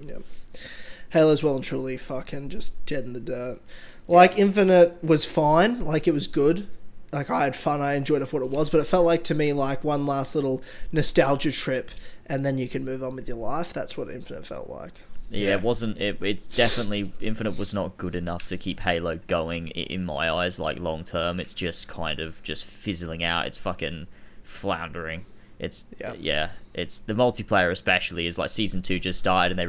Yeah. Halo's well and truly fucking just dead in the dirt. Like, Infinite was fine. Like, it was good. Like, I had fun. I enjoyed it for what it was. But it felt like, to me, like one last little nostalgia trip. And then you can move on with your life. That's what Infinite felt like. Yeah, it's definitely... Infinite was not good enough to keep Halo going, in my eyes, like, long term. It's just kind of just fizzling out. It's fucking floundering. It's the multiplayer especially is like Season 2 just started and they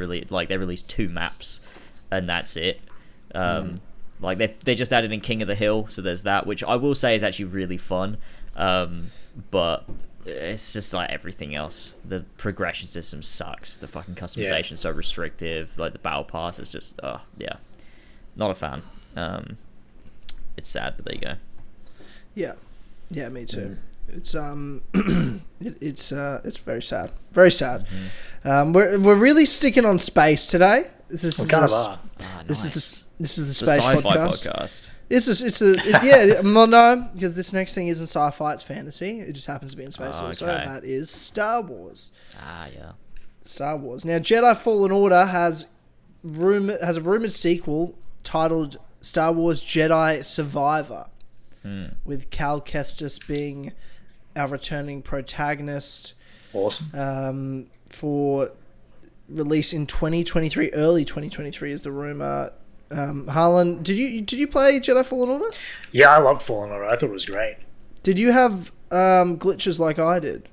released 2 maps and that's it. Like they just added in King of the Hill, so there's that, which I will say is actually really fun. But it's just like everything else. The progression system sucks. The fucking customization is so restrictive. Like the battle pass is just not a fan. It's sad, but there you go. Yeah, me too. It's it's very sad. Very sad. We're really sticking on space today. This is the space podcast. Well, no, because this next thing isn't sci-fi, it's fantasy. It just happens to be in space also. Okay. That is Star Wars. Yeah. Star Wars. Now, Jedi Fallen Order has a rumored sequel titled Star Wars Jedi Survivor, with Cal Kestis being our returning protagonist. Awesome. For release in 2023, early 2023 is the rumor. Harlan, did you play Jedi Fallen Order? Yeah, I loved Fallen Order. I thought it was great. Did you have glitches like I did?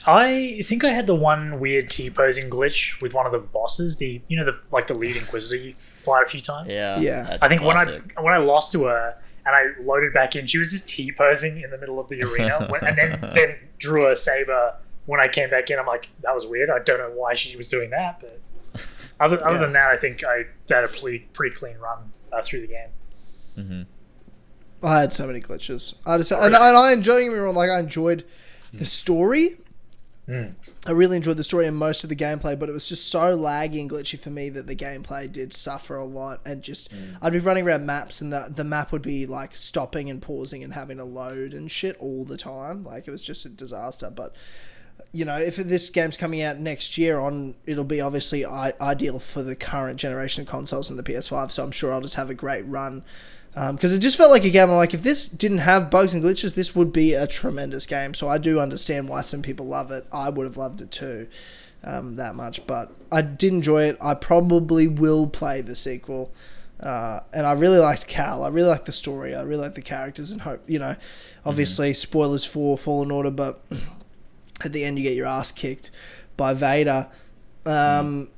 I think I had the one weird T-posing glitch with one of the bosses. The lead Inquisitor you fight a few times. Yeah. I think when I lost to her and I loaded back in, she was just T-posing in the middle of the arena, and then drew a saber. When I came back in, I'm like, that was weird. I don't know why she was doing that, but other than that, I think I had a pretty clean run through the game. Mm-hmm. I had so many glitches. And I enjoyed the story. I really enjoyed the story and most of the gameplay, but it was just so laggy and glitchy for me that the gameplay did suffer a lot. And just I'd be running around maps and the map would be like stopping and pausing and having to load and shit all the time. Like, it was just a disaster. But you know, if this game's coming out next year it'll be obviously ideal for the current generation of consoles and the PS5, so I'm sure I'll just have a great run. Because it just felt like a game, I'm like, if this didn't have bugs and glitches, this would be a tremendous game. So I do understand why some people love it. I would have loved it too, that much. But I did enjoy it. I probably will play the sequel. And I really liked Cal. I really liked the story. I really liked the characters, and hope, obviously spoilers for Fallen Order, but at the end you get your ass kicked by Vader. And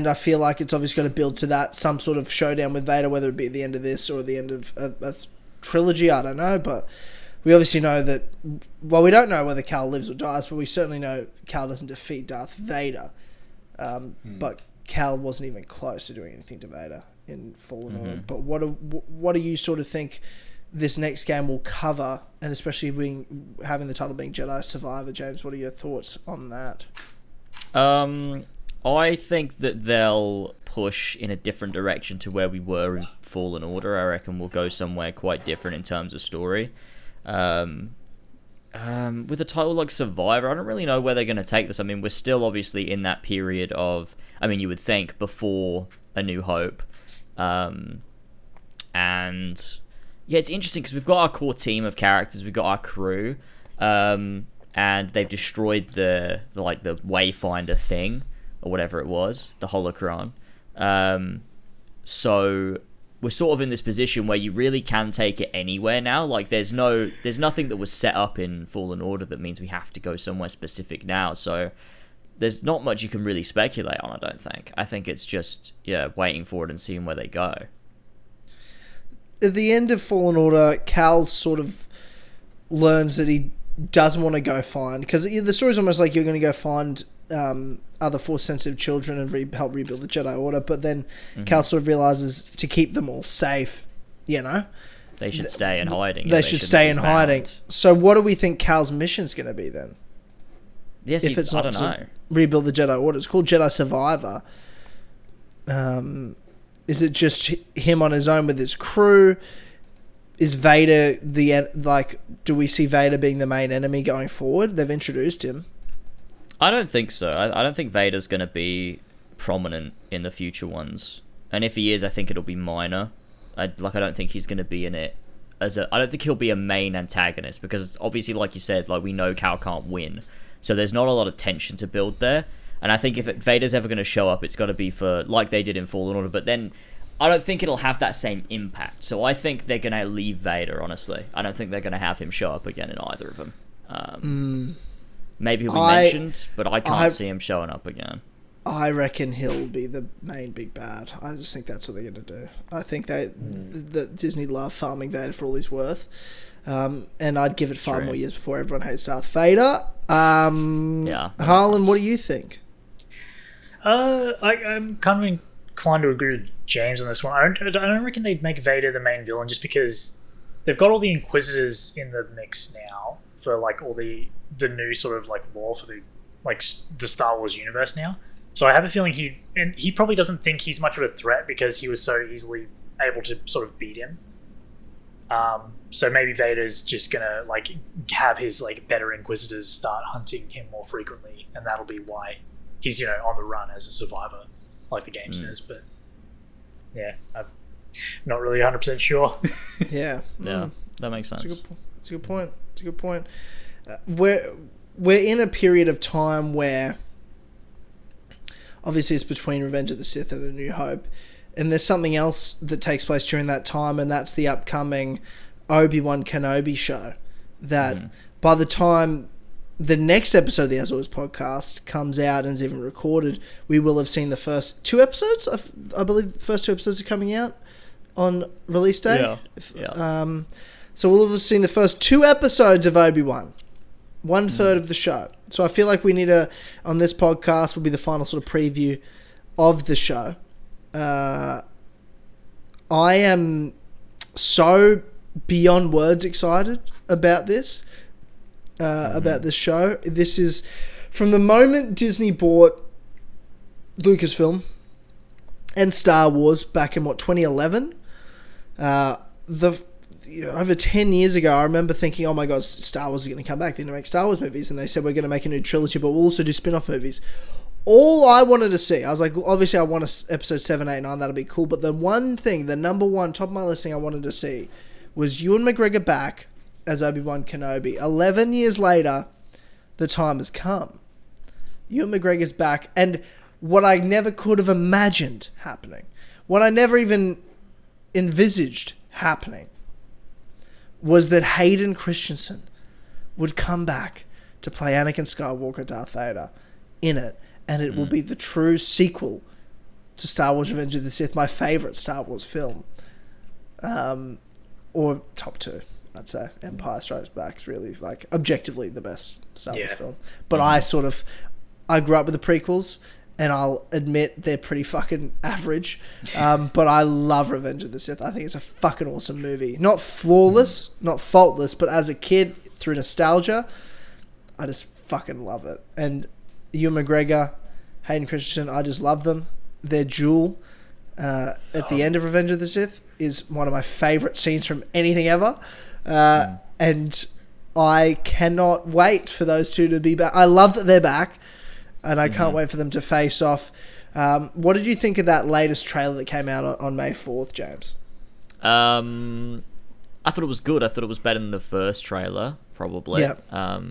I feel like it's obviously going to build to that, some sort of showdown with Vader, whether it be at the end of this or at the end of a trilogy, I don't know, but we obviously know that, well, we don't know whether Cal lives or dies, but we certainly know Cal doesn't defeat Darth Vader. But Cal wasn't even close to doing anything to Vader in Fallen Order. But what do you sort of think this next game will cover, and especially having the title being Jedi Survivor, James, what are your thoughts on that? I think that they'll push in a different direction to where we were in Fallen Order. I reckon we'll go somewhere quite different in terms of story. With a title like Survivor, I don't really know where they're going to take this. I mean, we're still obviously in that period of, you would think before A New Hope. And yeah, it's interesting because we've got our core team of characters, we've got our crew, and they've destroyed the Wayfinder thing, or whatever it was, the holocron. So we're sort of in this position where you really can take it anywhere now. Like, there's nothing that was set up in Fallen Order that means we have to go somewhere specific now. So there's not much you can really speculate on, I don't think. I think it's just, waiting for it and seeing where they go. At the end of Fallen Order, Cal sort of learns that he doesn't want to go find, because the story's almost like you're going to go find other Force-sensitive children and help rebuild the Jedi Order, but then Cal sort of realizes to keep them all safe, they should stay in hiding. They should stay in hiding. So what do we think Cal's mission's going to be then? Yes, if it's I not don't know. Rebuild the Jedi Order. It's called Jedi Survivor. Is it just him on his own with his crew? Is Vader do we see Vader being the main enemy going forward? They've introduced him. I don't think so. I don't think Vader's going to be prominent in the future ones. And if he is, I think it'll be minor. I don't think he's going to be in it I don't think he'll be a main antagonist, because obviously, like you said, we know Cal can't win. So there's not a lot of tension to build there. And I think if Vader's ever going to show up, it's got to be for, like they did in Fallen Order. But then I don't think it'll have that same impact. So I think they're going to leave Vader, honestly. I don't think they're going to have him show up again in either of them. Maybe he'll be mentioned, but I can't see him showing up again. I reckon he'll be the main big bad. I just think that's what they're going to do. I think that Disney love farming Vader for all he's worth. And I'd give it 5 more years before everyone hates Darth Vader. Harlan, what do you think? I'm kind of inclined to agree with James on this one. I don't reckon they'd make Vader the main villain, just because they've got all the Inquisitors in the mix now for all the new sort of lore for the Star Wars universe now. So I have a feeling he probably doesn't think he's much of a threat because he was so easily able to sort of beat him. So maybe Vader's just gonna have his better Inquisitors start hunting him more frequently, and that'll be why he's on the run as a survivor, like the game says. But yeah, I'm not really 100% sure. Yeah, that makes sense. It's a good point. We're in a period of time where obviously it's between Revenge of the Sith and A New Hope, and there's something else that takes place during that time, and that's the upcoming Obi-Wan Kenobi show that by the time the next episode of the As Always podcast comes out and is even recorded, we will have seen the first 2 episodes. I believe the first 2 episodes are coming out on release day. Yeah. So we'll have seen the first 2 episodes of Obi-Wan, 1/3 of the show. So I feel like we need on this podcast will be the final sort of preview of the show. I am so beyond words excited about this, about this show. This is from the moment Disney bought Lucasfilm and Star Wars back in 2011. Over 10 years ago, I remember thinking, oh my god, Star Wars is going to come back. They're going to make Star Wars movies. And they said, we're going to make a new trilogy, but we'll also do spin-off movies. All I wanted to see, I was like, obviously I want episode 7, 8, 9, that'll be cool. But the one thing, the number one, top of my listing I wanted to see was Ewan McGregor back as Obi-Wan Kenobi. 11 years later, the time has come. Ewan McGregor's back. And what I never could have imagined happening what I never even envisaged happening was that Hayden Christensen would come back to play Anakin Skywalker, Darth Vader in it, and it will be the true sequel to Star Wars Revenge of the Sith, my favourite Star Wars film. Or top 2, I'd say. Empire Strikes Back is really, like, objectively the best Star Wars film. But I grew up with the prequels, and I'll admit they're pretty fucking average. But I love Revenge of the Sith. I think it's a fucking awesome movie. Not flawless, not faultless, but as a kid, through nostalgia, I just fucking love it. And Ewan McGregor, Hayden Christensen, I just love them. Their duel at the end of Revenge of the Sith is one of my favourite scenes from anything ever. And I cannot wait for those two to be back. I love that they're back, and I can't wait for them to face off. What did you think of that latest trailer that came out on May 4th, James? I thought it was good. I thought it was better than the first trailer, probably. Yep.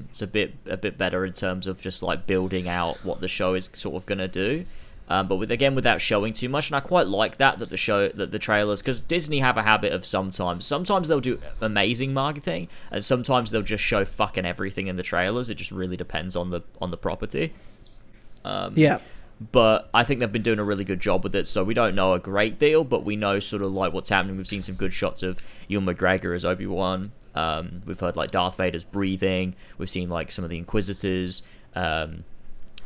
It's a bit better in terms of just like building out what the show is sort of gonna do. But without showing too much, and I quite like that the trailers, because Disney have a habit of sometimes they'll do amazing marketing, and sometimes they'll just show fucking everything in the trailers. It just really depends on the property. But I think they've been doing a really good job with it, so we don't know a great deal, but we know sort of like what's happening. We've seen some good shots of Ewan McGregor as Obi-Wan. We've heard like Darth Vader's breathing. We've seen like some of the Inquisitors.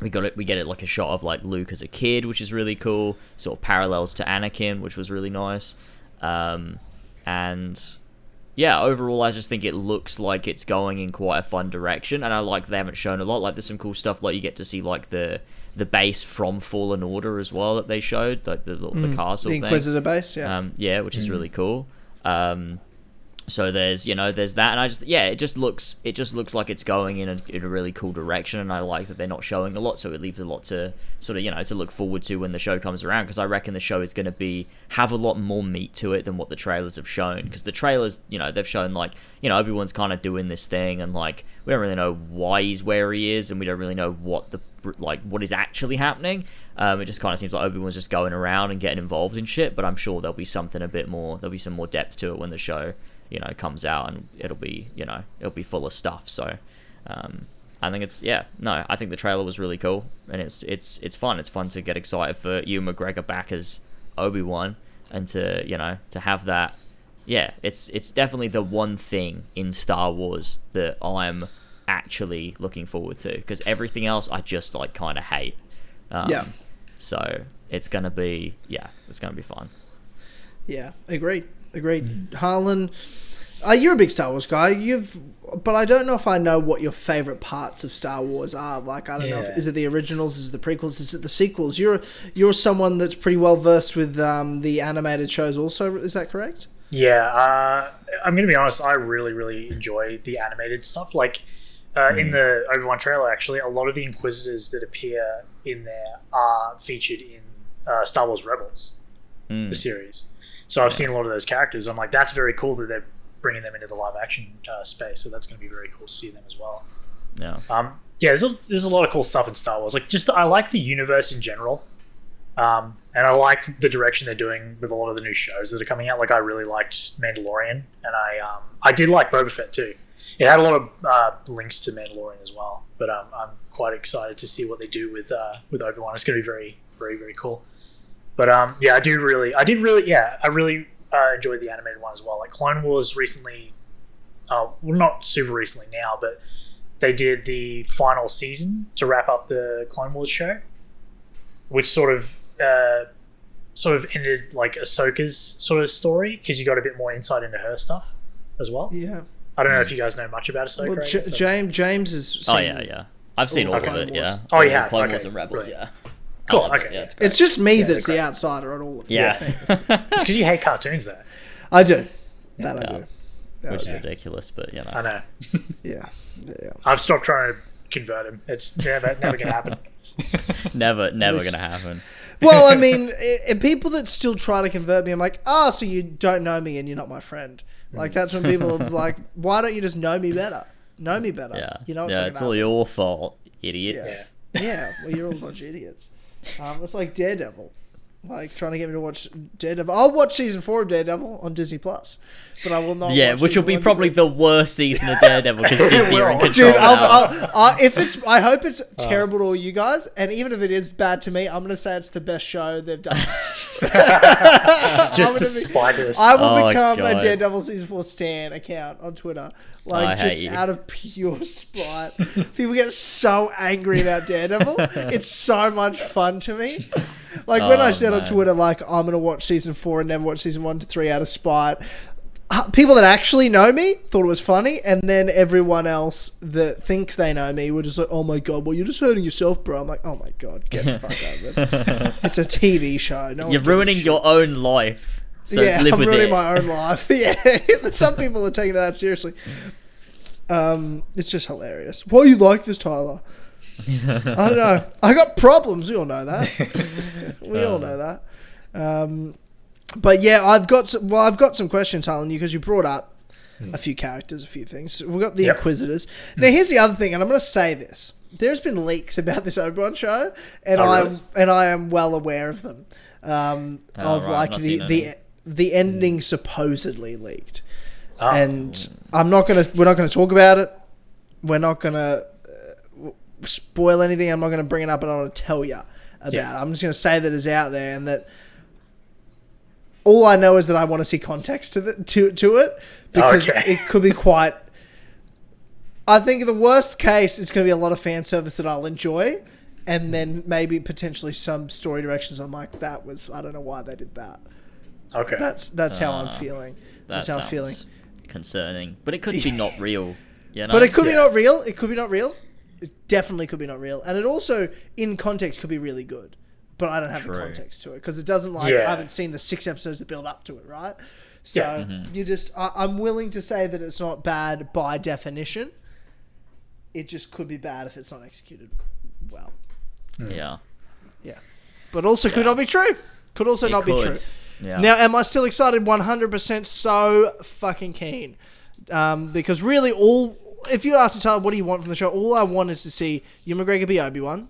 We get it like a shot of like Luke as a kid, which is really cool. Sort of parallels to Anakin, which was really nice. And yeah, overall, I just think it looks like it's going in quite a fun direction, and I like they haven't shown a lot. Like there's some cool stuff, like you get to see like the base from Fallen Order as well that they showed, like the castle the thing. Inquisitor base, yeah. Which is really cool. So there's that, and it just looks like it's going in a really cool direction, and I like that they're not showing a lot, so it leaves a lot to sort of to look forward to when the show comes around, because I reckon the show is going to have a lot more meat to it than what the trailers have shown, because the trailers, they've shown like, Obi-Wan's kind of doing this thing, and like we don't really know why he's where he is, and we don't really know what is actually happening. It just kind of seems like Obi-Wan's just going around and getting involved in shit, but I'm sure there'll be some more depth to it when the show comes out, and it'll be full of stuff. So I think I think the trailer was really cool, and it's fun. It's fun to get excited for Ewan McGregor back as Obi-Wan, and to have that. Yeah, it's definitely the one thing in Star Wars that I'm actually looking forward to, because everything else I just like kind of hate. So it's gonna be fun. Yeah, agreed. Harlan, you're a big Star Wars guy. But I don't know if I know what your favorite parts of Star Wars are. Like, I don't know. Is it the originals? Is it the prequels? Is it the sequels? You're someone that's pretty well versed with the animated shows also. Is that correct? Yeah. I'm going to be honest. I really, really enjoy the animated stuff. Like, in the Obi-Wan trailer, actually, a lot of the Inquisitors that appear in there are featured in Star Wars Rebels, the series. So I've seen a lot of those characters. I'm like, that's very cool that they're bringing them into the live action space. So that's going to be very cool to see them as well. Yeah. There's a lot of cool stuff in Star Wars. Like, I like the universe in general, and I like the direction they're doing with a lot of the new shows that are coming out. Like, I really liked Mandalorian, and I did like Boba Fett too. It had a lot of links to Mandalorian as well. But I'm quite excited to see what they do with Obi-Wan. It's going to be very, very, very cool. But I really enjoyed the animated one as well. Like Clone Wars recently, well, not super recently now, but they did the final season to wrap up the Clone Wars show, which sort of ended like Ahsoka's sort of story, because you got a bit more insight into her stuff as well. Yeah. I don't know if you guys know much about Ahsoka. Well, James is. Oh yeah. I've seen all of it. Yeah. Oh yeah. Clone Wars and Rebels. Brilliant. Yeah. Cool. Okay. Yeah, it's just me that's the outsider on all of these things. It's because you hate cartoons, though. I do. I do. Which is ridiculous, but I know. Yeah. I've stopped trying to convert him. It's never going to happen. never going to happen. Well, I mean, people that still try to convert me, I'm like, so you don't know me and you're not my friend. Like, that's when people are like, why don't you just know me better? Know me better. Yeah. You know it's all your fault, idiots. Yeah. Well, you're all a bunch of idiots. It's like Daredevil. like trying to get me to watch Daredevil. I'll watch season 4 of Daredevil on Disney Plus, but I will not. Yeah, watch which will season be 1 to probably 3. the worst season of Daredevil because Disney are in control Dude, now. if it's, I hope it's terrible to all you guys, and even if it is bad to me, I'm gonna say it's the best show they've done. Just to spite us. I will become a God. Daredevil season 4 stan account on Twitter, I like just hate you. out of pure spite. People get so angry about Daredevil. It's so much fun to me. Like when I said on man. Twitter, like I'm gonna watch season 4 and never watch season 1 to 3 out of spite. People that actually know me thought it was funny, and then everyone else that thinks they know me were just like, "Oh my god, well you're just hurting yourself, bro." I'm like, "Oh my god, get the fuck over it." It's a TV show. No one You're gives a ruining shit. your own life. So Yeah, live I'm with ruining it. my own life. Yeah, some people are taking that seriously. It's just hilarious. Why you like this, Tyler? I don't know. I got problems. We all know that. We all know that. But yeah, I've got some questions, Harlan, because you brought up a few characters, a few things. We've got the Inquisitors. Now, here's the other thing, and I'm going to say this: there's been leaks about this Obi-Wan show, and I am well aware of them. Of right, like the ending supposedly leaked, Oh. and we're not gonna talk about it. We're not gonna spoil anything. I'm not gonna bring it up, and I want to tell you about it. I'm just gonna say that it's out there, and that all I know is that I want to see context to it because it could be quite. I think the worst case, it's going to be a lot of fan service that I'll enjoy, and then maybe potentially some story directions. I'm like, I don't know why they did that. Okay. That's how I'm feeling. That That's how I'm sounds feeling. concerning, but it could be not real. You know? But it could be not real. It could be not real. It definitely could be not real. And it also, in context, could be really good. But I don't have the context to it. Because it doesn't I haven't seen the 6 episodes that build up to it, right? So you just... I'm willing to say that it's not bad by definition. It just could be bad if it's not executed well. Yeah. Yeah. But also could not be true. Could also not be true. Yeah. Now, am I still excited? 100% so fucking keen. Because really if you ask me, Tyler, what do you want from the show? All I want is to see Ewan McGregor be Obi-Wan,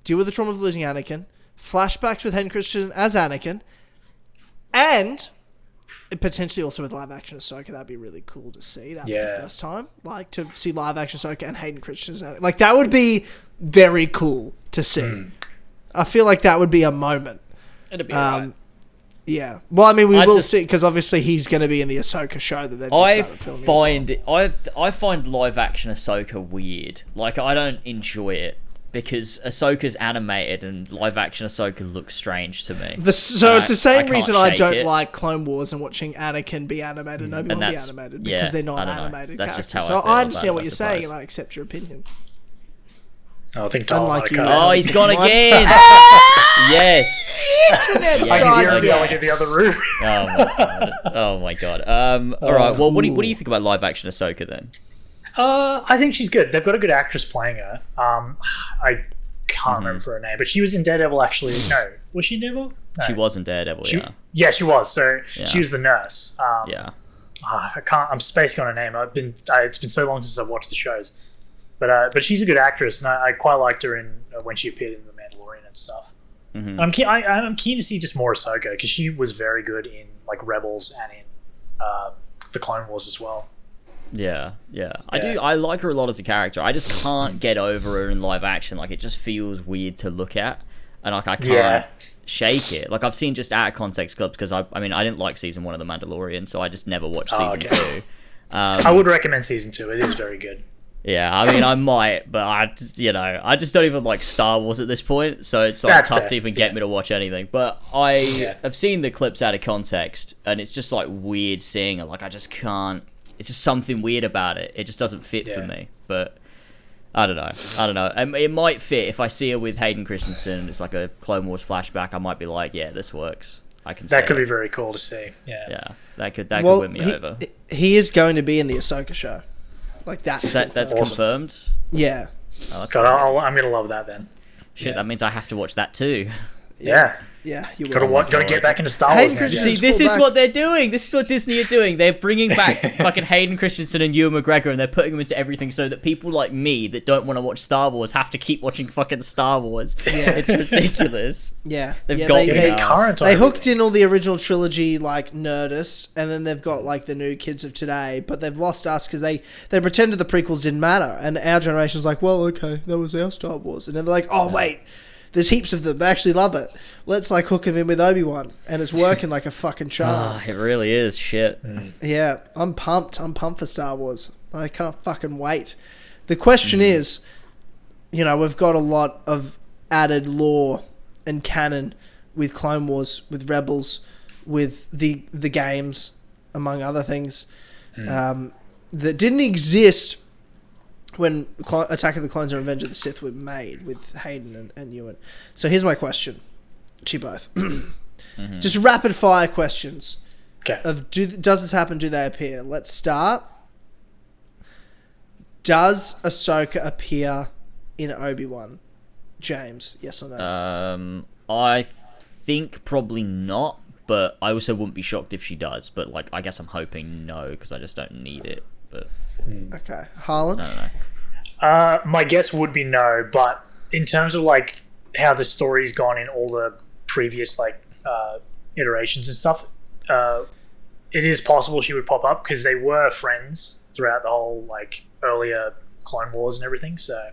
deal with the trauma of losing Anakin, flashbacks with Hayden Christensen as Anakin, and potentially also with live action Ahsoka. That'd be really cool to see. That'd be the first time. Like, to see live action Ahsoka and Hayden Christensen as Anakin. Like, that would be very cool to see. I feel like that would be a moment. It'd be alright. Yeah. Well, I mean, we will see, because obviously he's going to be in the Ahsoka show that they've just started filming. I find live action Ahsoka weird. Like, I don't enjoy it because Ahsoka's animated and live action Ahsoka looks strange to me. So it's the same reason I don't it. like Clone Wars and watching Anakin be animated and Obi-Wan be animated, because they're not animated That's characters. just how So I I feel understand about what it, you're I saying, suppose. and I accept your opinion. I think Tyler Unlike might you. have cut Oh, out. he's gone again. Yes. Internet's I can died, hear him yelling yes. in the other room. Oh my god. Oh my god. All right. Well, what do you think about live action Ahsoka then? I think she's good. They've got a good actress playing her. I can't remember her name, but she was in Daredevil. Actually, no, was she in Daredevil? No. She was in Daredevil. Yeah, she was. So Yeah. she was the nurse. Yeah. I can't. I'm spacing on her name. It's been so long since I've watched the shows, but she's a good actress, and I quite liked her in when she appeared in The Mandalorian and stuff. Mm-hmm. I'm keen to see just more Ahsoka, because she was very good in like Rebels and in the Clone Wars as well. Yeah. I like her a lot as a character. I just can't get over her in live action. Like, it just feels weird to look at, and like I can't shake it. Like, I've seen just out of context clips, because I didn't like season 1 of The Mandalorian, so I just never watched season 2. I would recommend season 2. It is very good. Yeah, I might, but I just don't even like Star Wars at this point, so it's like That's tough fair. to even get me to watch anything. But I have seen the clips out of context, and it's just like weird seeing it. Like, I just can't. It's just something weird about it. It just doesn't fit for me. But I don't know. It might fit if I see her with Hayden Christensen and it's like a Clone Wars flashback. I might be like, yeah, this works. I can. That could be very cool to see. Yeah, that could win me over. He is going to be in the Ahsoka show. Like, that's That's confirmed. Yeah. Oh, that's God, I'm gonna love that then. Shit, that means I have to watch that too. Yeah. Yeah, you Gotta will. gotta get back into Star Wars. Hayden Now, Christensen- yeah. See, this fall is back. what they're doing. This is what Disney are doing. They're bringing back fucking Hayden Christensen and Ewan McGregor, and they're putting them into everything so that people like me that don't want to watch Star Wars have to keep watching fucking Star Wars. Yeah. It's ridiculous. Yeah, They've yeah, got me they, now. Current they on hooked in all the original trilogy like Nerdist, and then they've got like the new kids of today, but they've lost us because they pretended the prequels didn't matter, and our generation's like, well, okay, that was our Star Wars, and then they're like, oh wait, there's heaps of them. They actually love it. Let's like hook him in with Obi-Wan, and it's working like a fucking charm. Ah, it really is shit. Yeah, I'm pumped. I'm pumped for Star Wars. I can't fucking wait. The question is, you know, we've got a lot of added lore and canon with Clone Wars, with Rebels, with the games, among other things, that didn't exist when Attack of the Clones and Revenge of the Sith were made with Hayden and Ewan. So here's my question to you both. Just rapid fire questions. Okay. Does this happen? Do they appear? Let's start. Does Ahsoka appear in Obi-Wan? James, yes or no? I think probably not, but I also wouldn't be shocked if she does. But like, I guess I'm hoping no, because I just don't need it. But Okay. Harlan? I don't know. My guess would be no, but in terms of like how the story's gone in all the previous like iterations and stuff, it is possible she would pop up because they were friends throughout the whole like earlier Clone Wars and everything. So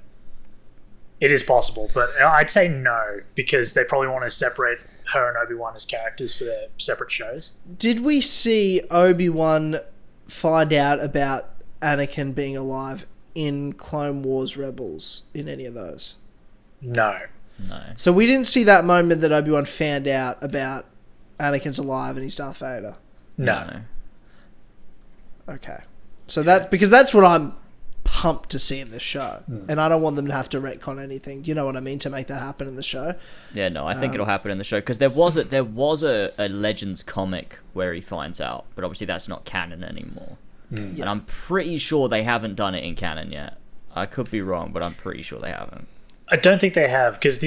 it is possible, but I'd say no because they probably want to separate her and Obi-Wan as characters for their separate shows. Did we see Obi-Wan find out about Anakin being alive in Clone Wars Rebels in any of those? No. No. So we didn't see that moment that Obi-Wan found out about Anakin's alive and he's Darth Vader. No. Okay. So because that's what I'm pumped to see in this show. And I don't want them to have to retcon anything. Do you know what I mean? To make that happen in the show. Yeah, no, I think it'll happen in the show because there was a Legends comic where he finds out, but obviously that's not canon anymore. And I'm pretty sure they haven't done it in canon yet. I could be wrong, but I'm pretty sure they haven't. I don't think they have because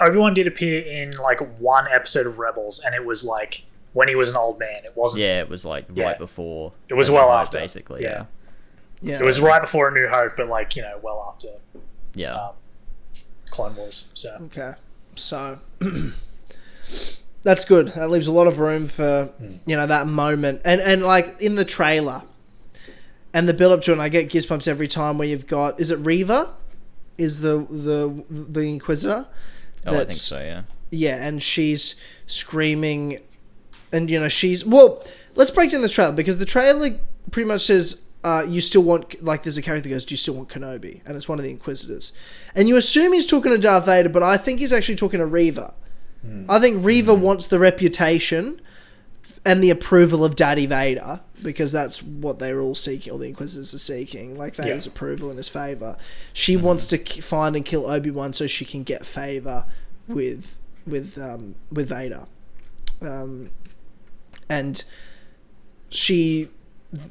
Obi-Wan did appear in like one episode of Rebels, and it was like when he was an old man. It wasn't. Yeah, it was like right before. It was A New well Hope, after, basically. yeah. Yeah. It was right before A New Hope, but like well after Yeah. Clone Wars. So Okay. So that's good. That leaves a lot of room for that moment. And like in the trailer and the build up to it, and I get goosebumps every time where you've got, is it Reva? Is the Inquisitor? Oh, I think so. Yeah. Yeah, and she's screaming, and let's break down this trailer because the trailer pretty much says you still want, like, there's a character that goes, do you still want Kenobi? And it's one of the Inquisitors, and you assume he's talking to Darth Vader, but I think he's actually talking to Reva. I think Reva wants the reputation and the approval of Daddy Vader because that's what they're all seeking, all the Inquisitors are seeking, like Vader's approval in his favor. She wants to find and kill Obi-Wan so she can get favor with Vader, and she,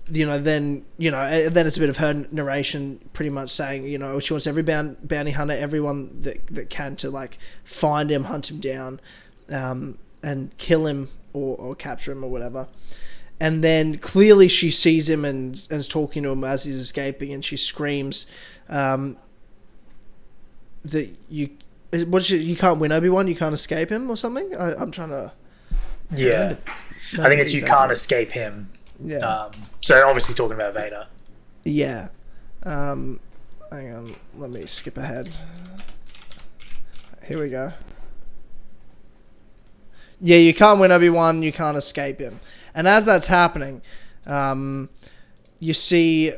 then it's a bit of her narration, pretty much saying, she wants every bounty hunter, everyone that can, to like find him, hunt him down, and kill him or capture him or whatever. And then clearly she sees him and is talking to him as he's escaping, and she screams that you can't win Obi-Wan, you can't escape him or something. I'm trying to I think it's you can't escape him. Yeah. So obviously talking about Vader. Yeah. Hang on, let me skip ahead. Here we go. Yeah, you can't win Obi-Wan, you can't escape him. And as that's happening, you see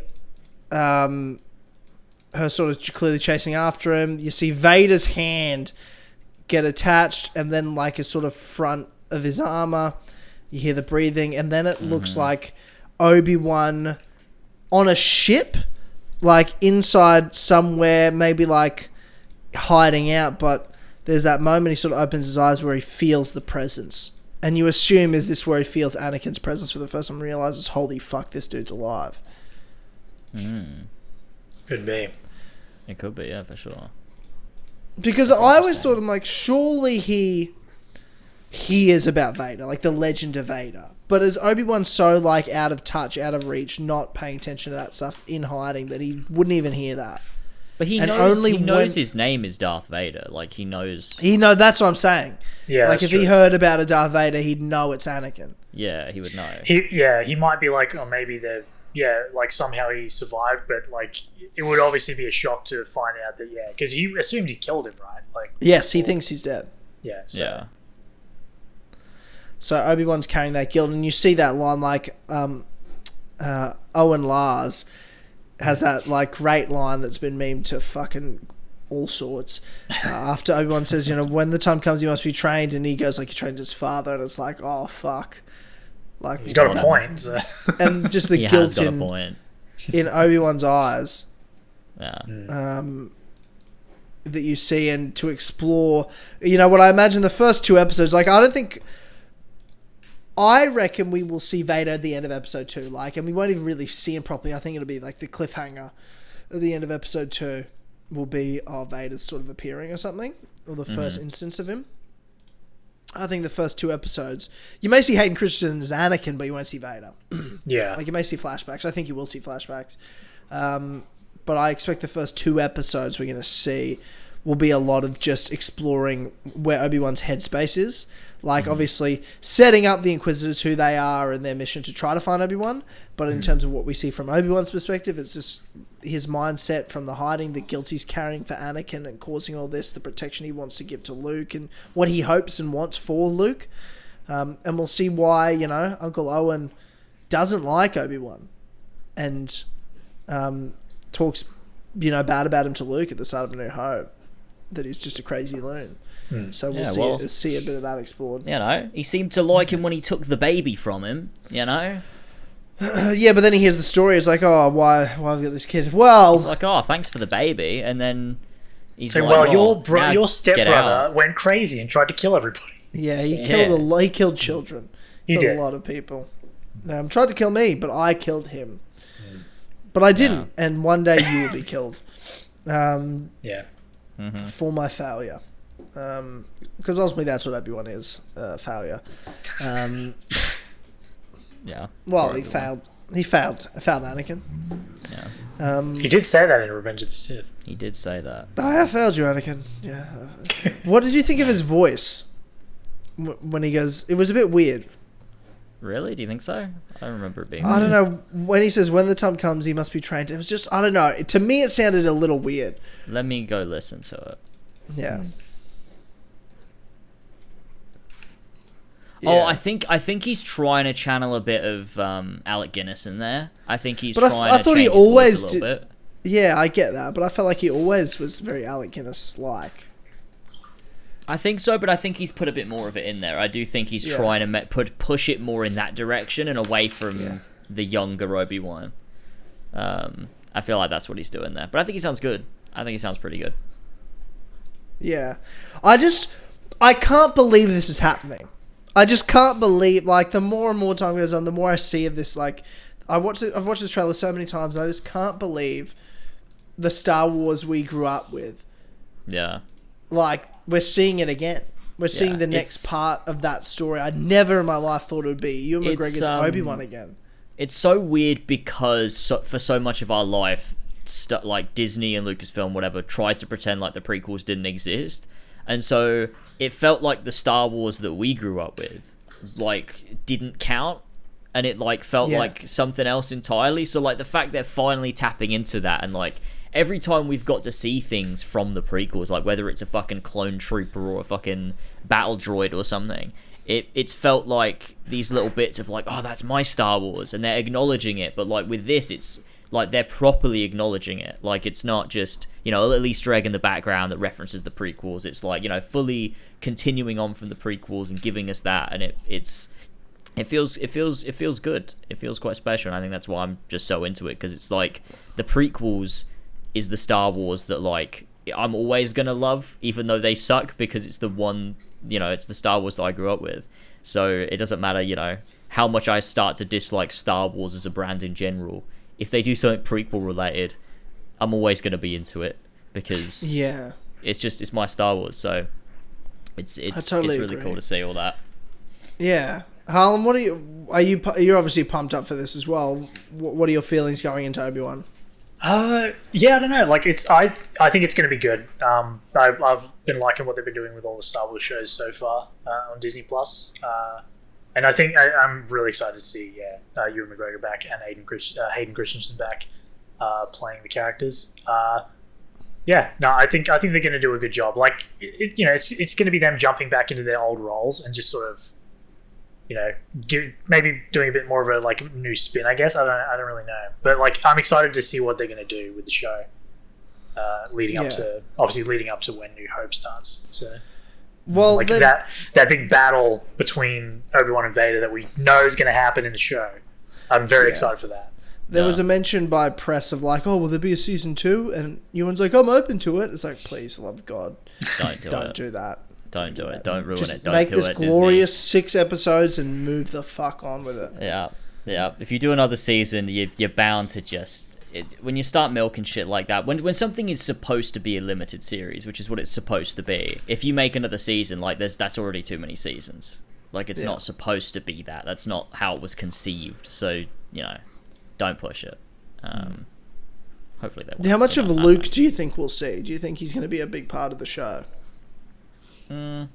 her sort of clearly chasing after him. You see Vader's hand get attached and then like a sort of front of his armor. You hear the breathing, and then it looks like Obi-Wan on a ship, like inside somewhere, maybe like hiding out, but there's that moment he sort of opens his eyes where he feels the presence. And you assume, is this where he feels Anakin's presence for the first time and realizes, holy fuck, this dude's alive. Could be. It could be, yeah, for sure. Because I always thought, I'm like, surely he hears about Vader, like the legend of Vader. But as Obi-Wan's so like out of touch, out of reach, not paying attention to that stuff, in hiding, that he wouldn't even hear that. But he And knows, only he knows when- his name is Darth Vader. Like, he knows... That's what I'm saying. Yeah, like that's if true. he heard about a Darth Vader, he'd know it's Anakin. Yeah, he would know. He might be like, oh, maybe they're, like somehow he survived, but like it would obviously be a shock to find out that, because he assumed he killed him, right? Like, Yes, he thinks he's dead. yeah, so. Yeah. So Obi-Wan's carrying that guilt, and you see that line like Owen Lars has that like great line that's been memed to fucking all sorts. After Obi-Wan says, when the time comes, he must be trained, and he goes like he trained his father, and it's like, oh fuck, like He's got a point. So. and just the He guilt has got a point. in Obi-Wan's eyes. Yeah. That you see, and to explore, what I imagine the first 2 episodes, like I reckon we will see Vader at the end of episode 2, like, and we won't even really see him properly. I think it'll be like the cliffhanger at the end of episode 2 will be, Vader's sort of appearing or something, or the first instance of him. I think the first 2 episodes, you may see Hayden Christensen as Anakin, but you won't see Vader. Yeah. Like, you may see flashbacks. I think you will see flashbacks. But I expect the first 2 episodes we're going to see will be a lot of just exploring where Obi-Wan's headspace is. Like, obviously, setting up the Inquisitors, who they are, and their mission to try to find Obi-Wan. But in terms of what we see from Obi-Wan's perspective, it's just his mindset from the hiding, the guilt he's carrying for Anakin and causing all this, the protection he wants to give to Luke, and what he hopes and wants for Luke. And we'll see why, Uncle Owen doesn't like Obi-Wan. And talks, bad about him to Luke at the start of A New Hope. That he's just a crazy loon. So we'll see a bit of that explored. He seemed to like him when he took the baby from him, Yeah, but then he hears the story. It's like, oh, why have I got this kid? Well... He's like, oh, thanks for the baby. And then he's so, like, your stepbrother went crazy and tried to kill everybody. Yeah, he killed children. He killed did. a lot of people. Tried to kill me, but I killed him. But I didn't, and one day you will be killed. For my failure. Because ultimately that's what Obi-Wan is, failure. Yeah. Well, he failed. He failed. Anakin. Yeah. He did say that in Revenge of the Sith. He did say that. I failed you, Anakin. Yeah. What did you think of his voice when he goes? It was a bit weird. Really? Do you think so? I don't remember it being. I don't know. When he says, when the time comes, he must be trained. It was just, I don't know. To me, it sounded a little weird. Let me go listen to it. Yeah. Oh, I think he's trying to channel a bit of Alec Guinness in there. I think he's But trying I to thought change he his voice always a little bit. Yeah, I get that, but I felt like he always was very Alec Guinness-like. I think so, but I think he's put a bit more of it in there. I do think he's trying to push it more in that direction and away from the younger Obi-Wan. I feel like that's what he's doing there. But I think he sounds good. I think he sounds pretty good. Yeah. I can't believe this is happening. I just can't believe, like, the more and more time goes on, the more I see of this, like, I've watched this trailer so many times, and I just can't believe the Star Wars we grew up with. Yeah. Like, we're seeing it again. We're seeing the next part of that story. I never in my life thought it would be Ewan McGregor's Obi-Wan again. It's so weird because for so much of our life, like Disney and Lucasfilm, whatever, tried to pretend like the prequels didn't exist. And so it felt like the Star Wars that we grew up with, like, didn't count. And it, like, felt like something else entirely. So, like, the fact they're finally tapping into that, and, like, every time we've got to see things from the prequels, like whether it's a fucking clone trooper or a fucking battle droid or something, it's felt like these little bits of like, oh, that's my Star Wars, and they're acknowledging it. But like with this, it's like they're properly acknowledging it. Like it's not just, you know, a little Easter egg in the background that references the prequels. It's like, you know, fully continuing on from the prequels and giving us that, and it feels good. It feels quite special, and I think that's why I'm just so into it, because it's like the prequels is the Star Wars that, like, I'm always gonna love, even though they suck, because it's the one, you know, it's the Star Wars that I grew up with. So it doesn't matter, you know, how much I start to dislike Star Wars as a brand in general. If they do something prequel related, I'm always gonna be into it, because it's my Star Wars. So it's totally really agree. cool to see all that. Yeah. Harlan, what you're obviously pumped up for this as well. What are your feelings going into Obi-Wan? Yeah, I don't know. Like I think it's going to be good. I've been liking what they've been doing with all the Star Wars shows so far on Disney Plus, and I think I'm really excited to see Ewan McGregor back and Hayden Christensen back playing the characters. I think they're going to do a good job. Like it's going to be them jumping back into their old roles and just sort of maybe doing a bit more of a like new spin, I guess. I don't really know, but like I'm excited to see what they're going to do with the show, leading up to when New Hope starts. So, well, like that big battle between Obi-Wan and Vader that we know is going to happen in the show. I'm very excited for that. There was a mention by press of like, oh, will there be a season 2? And Ewan's like, I'm open to it. It's like, please, for the love of God, don't do that. Don't do it. Don't ruin it. Don't make do this it, glorious Disney. 6 episodes and move the fuck on with it. Yeah. If you do another season, you're bound to just... when you start milking shit like that, when something is supposed to be a limited series, which is what it's supposed to be, if you make another season, like that's already too many seasons. Like it's not supposed to be that. That's not how it was conceived. So, don't push it. Hopefully they won't. How much of Luke do you think we'll see? Do you think he's going to be a big part of the show? No,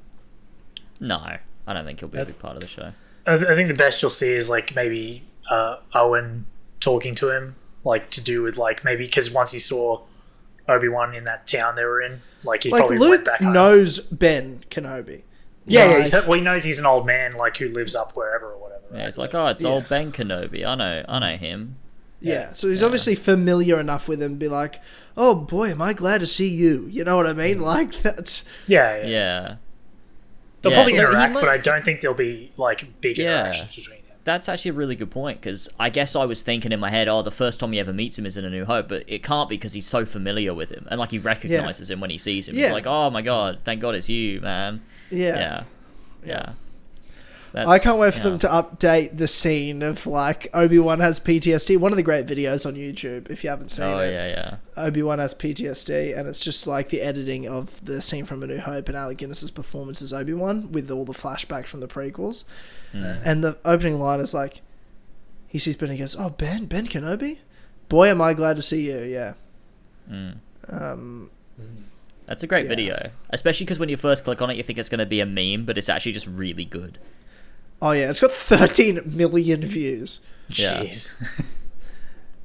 I don't think he'll be a big part of the show. I think the best you'll see is like maybe Owen talking to him, like to do with like maybe because once he saw Obi-Wan in that town they were in, like he probably Luke went back home. knows Ben Kenobi. Yeah, he knows he's an old man like who lives up wherever or whatever. Yeah, right? it's like, it's old Ben Kenobi. I know him. Yeah, so he's obviously familiar enough with him to be like, oh boy, am I glad to see you. You know what I mean? Like, that's... Yeah. They'll probably interact, but I don't think there'll be, like, big interactions between them. That's actually a really good point, because I guess I was thinking in my head, the first time he ever meets him is in A New Hope, but it can't be because he's so familiar with him, and, like, he recognizes him when he sees him. He's like, oh my god, thank god it's you, man. Yeah. I can't wait for them to update the scene of like Obi-Wan has PTSD. One of the great videos on YouTube, if you haven't seen it. Obi-Wan has PTSD, and it's just like the editing of the scene from A New Hope and Alec Guinness's performance as Obi-Wan with all the flashbacks from the prequels. And the opening line is like, he sees Ben and he goes, oh, Ben Kenobi? Boy, am I glad to see you, yeah. That's a great video, especially because when you first click on it, you think it's going to be a meme, but it's actually just really good. Oh yeah, it's got 13 million views. Jeez.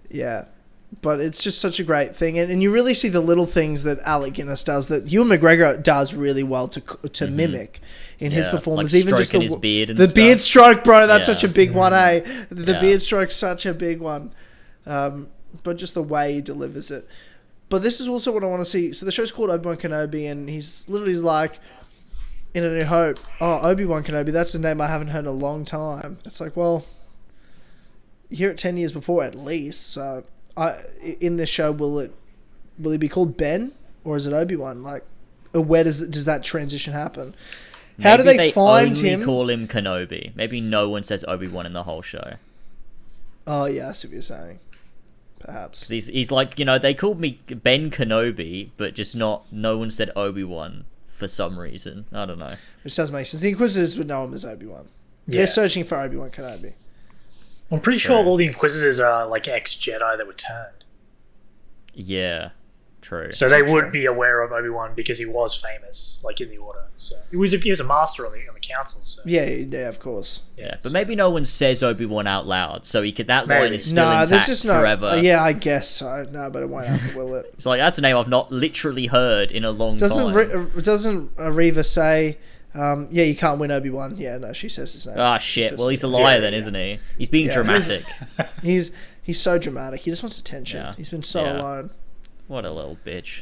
Yeah. But it's just such a great thing. And you really see the little things that Alec Guinness does that Ewan McGregor does really well to mimic in his performance. Like even just his beard and the stuff. Beard stroke, bro, that's such a big one, eh? The beard stroke's such a big one. But just the way he delivers it. But this is also what I want to see. So the show's called Obi-Wan Kenobi, and he's literally like... in A New Hope, Obi-Wan Kenobi, that's a name I haven't heard in a long time. It's like, well, you hear it 10 years before at least. So, in this show, will he be called Ben or is it Obi-Wan? Like, where does that transition happen? How do they find him? Maybe call him Kenobi. Maybe no one says Obi-Wan in the whole show. Oh yeah, I see what you're saying. Perhaps he's like, they called me Ben Kenobi, but just no one said Obi-Wan. For some reason. I don't know. Which does make sense. The Inquisitors would know him as Obi-Wan. Yeah. They're searching for Obi-Wan Kenobi. I'm pretty sure all the Inquisitors are like ex-Jedi that were turned. Yeah. True. So they would be aware of Obi-Wan because he was famous, like in the Order. So he was a master on the council. So. Yeah, of course. Yeah, but maybe no one says Obi-Wan out loud, so that line is still intact forever. Yeah, I guess so. No, but it won't happen, will it? It's like, that's a name I've not literally heard in a long time. Doesn't Reva say, you can't win Obi-Wan? Yeah, no, she says his name. Ah, shit. Well, he's a liar then, isn't he? He's being dramatic. He's so dramatic. He just wants attention. Yeah. He's been so alone. What a little bitch.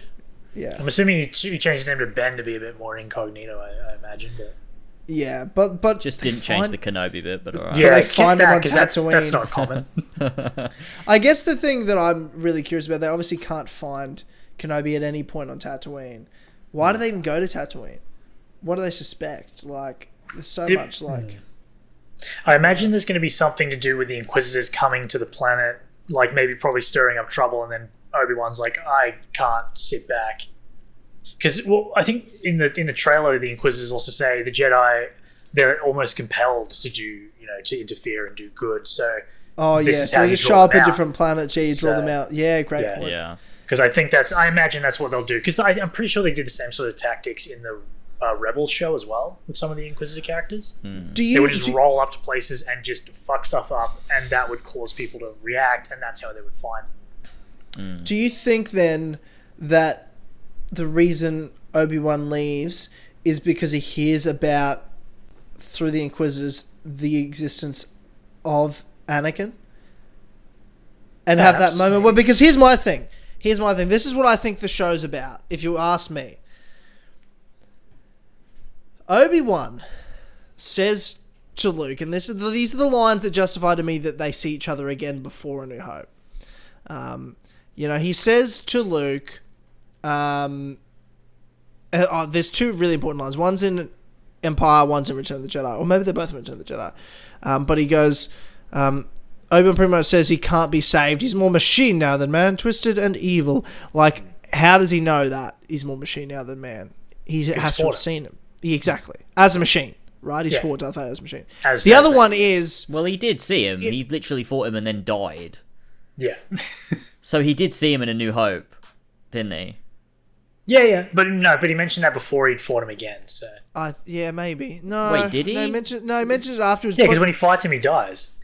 Yeah. I'm assuming he changed his name to Ben to be a bit more incognito, I imagine. But... yeah, but just didn't change the Kenobi bit, but alright. Yeah, they find him on Tatooine. That's not common. I guess the thing that I'm really curious about, they obviously can't find Kenobi at any point on Tatooine. Why do they even go to Tatooine? What do they suspect? Like, there's so much like... I imagine there's going to be something to do with the Inquisitors coming to the planet, like maybe probably stirring up trouble, and then Obi-Wan's like, I can't sit back. Because, I think in the trailer, the Inquisitors also say the Jedi they're almost compelled to do, to interfere and do good. So Oh this yeah, is so how you you just draw show up them in out. different planets. Yeah, you draw So, them out. Yeah, great yeah. point. Yeah. Because I imagine that's what they'll do. Because I'm pretty sure they did the same sort of tactics in the Rebels show as well with some of the Inquisitor characters. They would just roll up to places and just fuck stuff up, and that would cause people to react, and that's how they would find them. Do you think then that the reason Obi-Wan leaves is because he hears about, through the Inquisitors, the existence of Anakin? And have that Perhaps, moment? maybe. Well, because here's my thing. This is what I think the show's about, if you ask me. Obi-Wan says to Luke, and these are the lines that justify to me that they see each other again before A New Hope. He says to Luke, there's two really important lines. One's in Empire, one's in Return of the Jedi. Or maybe they're both in Return of the Jedi. But he goes, Obi-Wan pretty much says he can't be saved. He's more machine now than man, twisted and evil. Like, how does he know that he's more machine now than man? He has to have seen him. Yeah, exactly. As a machine, right? He's fought Darth Vader as a machine. The other one is... Well, he did see him. He literally fought him and then died. Yeah. So he did see him in A New Hope, didn't he? Yeah. But he mentioned that before he'd fought him again, so... yeah, maybe. No. Wait, did he? No, he mentioned it afterwards. Yeah, because when he fights him, he dies.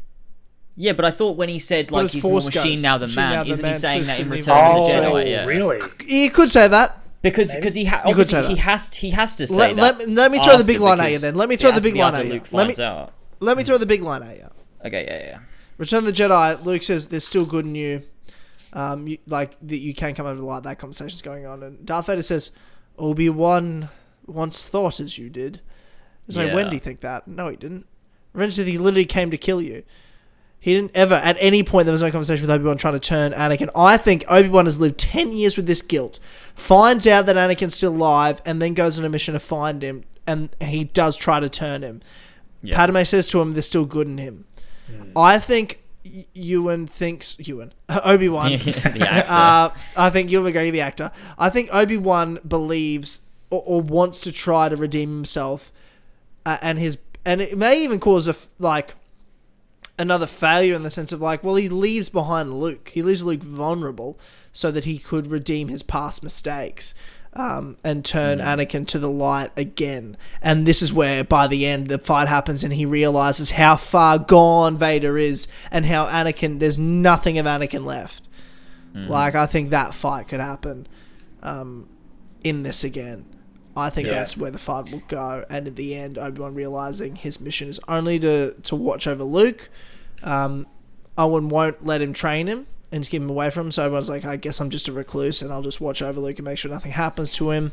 Yeah, but I thought when he said, like, he's more Force machine Ghost. now than Machine now man, than isn't he man, saying that in twisted Return and of the evil. Jedi? Yeah. Really? You could say that. Because he obviously he has to say that. Let me throw the big line at you because then. Let me throw it the has to big be line after at you. Luke finds out. Let me throw the big line at you. Okay, yeah. Return of the Jedi, Luke says there's still good in you. That you can come over the light. That conversation's going on. And Darth Vader says, Obi-Wan once thought as you did. He's like, when did he think that? No, he didn't. Revenge Sith, he literally came to kill you. He didn't ever, at any point, there was no conversation with Obi-Wan trying to turn Anakin. I think Obi-Wan has lived 10 years with this guilt, finds out that Anakin's still alive, and then goes on a mission to find him, and he does try to turn him. Yeah. Padme says to him, there's still good in him. I think Obi-Wan... The actor. I think Ewan McGregor, the actor. I think Obi-Wan believes or wants to try to redeem himself, and it may even cause another failure in the sense of he leaves behind Luke. He leaves Luke vulnerable so that he could redeem his past mistakes and turn Anakin to the light again. And this is where, by the end, the fight happens and he realizes how far gone Vader is and how there's nothing of Anakin left. I think that fight could happen in this again. I think that's where the fight will go. And at the end, Obi-Wan realizing his mission is only to watch over Luke. Owen won't let him train him and just keep him away from him. So Obi-Wan's like, I guess I'm just a recluse and I'll just watch over Luke and make sure nothing happens to him.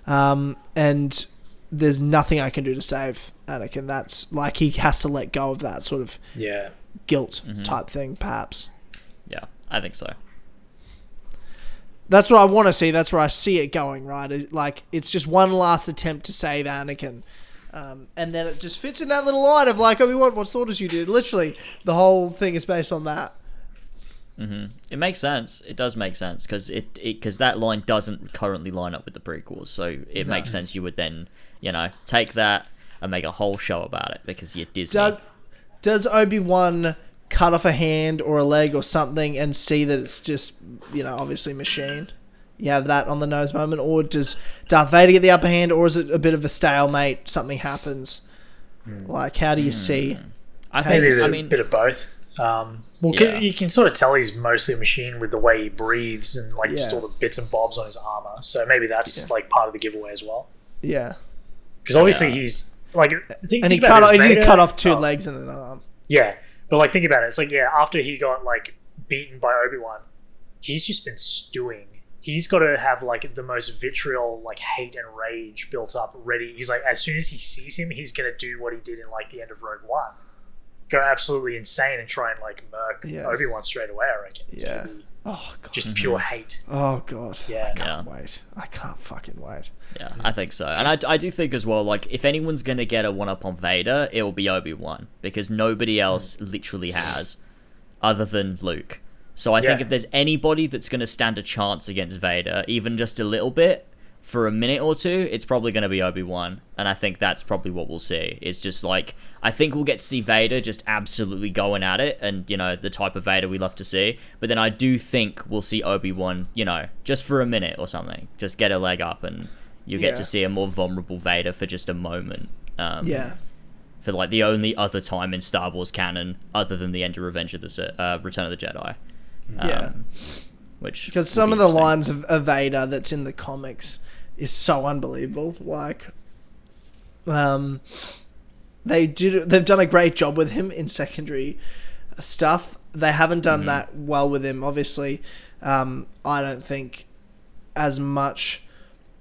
And there's nothing I can do to save Anakin. That's he has to let go of that sort of guilt type thing, perhaps. Yeah, I think so. That's what I want to see. That's where I see it going, right? It's just one last attempt to save Anakin. And then it just fits in that little line of Obi-Wan, what thought as you did? Literally, the whole thing is based on that. It makes sense. It does make sense because that line doesn't currently line up with the prequels. So it makes sense you would then, take that and make a whole show about it because you're Disney. Does Obi-Wan cut off a hand or a leg or something and see that it's just, obviously machined? You have that on the nose moment, or does Darth Vader get the upper hand, or is it a bit of a stalemate? Something happens. How do you see? I think there's a bit of both. You can sort of tell he's mostly a machine with the way he breathes and just all the bits and bobs on his armor. So maybe that's part of the giveaway as well. Yeah, because obviously he's he cut off two legs and an arm. Yeah, but think about it. It's after he got beaten by Obi-Wan, he's just been stewing. He's got to have the most vitriol, hate and rage built up ready. He's as soon as he sees him, he's gonna do what he did in the end of Rogue One, go absolutely insane and try and murk Obi-Wan straight away. I reckon. It's gonna be just pure hate. Oh god. Yeah. I can't wait. I can't fucking wait. Yeah, I think so, and I do think as well. If anyone's gonna get a one-up on Vader, it will be Obi-Wan because nobody else literally has, other than Luke. So I think if there's anybody that's going to stand a chance against Vader, even just a little bit, for a minute or two, it's probably going to be Obi-Wan, and I think that's probably what we'll see. It's just like, I think we'll get to see Vader just absolutely going at it, and, you know, the type of Vader we love to see, but then I do think we'll see Obi-Wan, you know, just for a minute or something, just get a leg up, and you get to see a more vulnerable Vader for just a moment. For, like, the only other time in Star Wars canon, other than the end of Return of the Jedi. Which because some of the lines of Vader that's in the comics is so unbelievable. Like, they've done a great job with him in secondary stuff. They haven't done that well with him, obviously. I don't think as much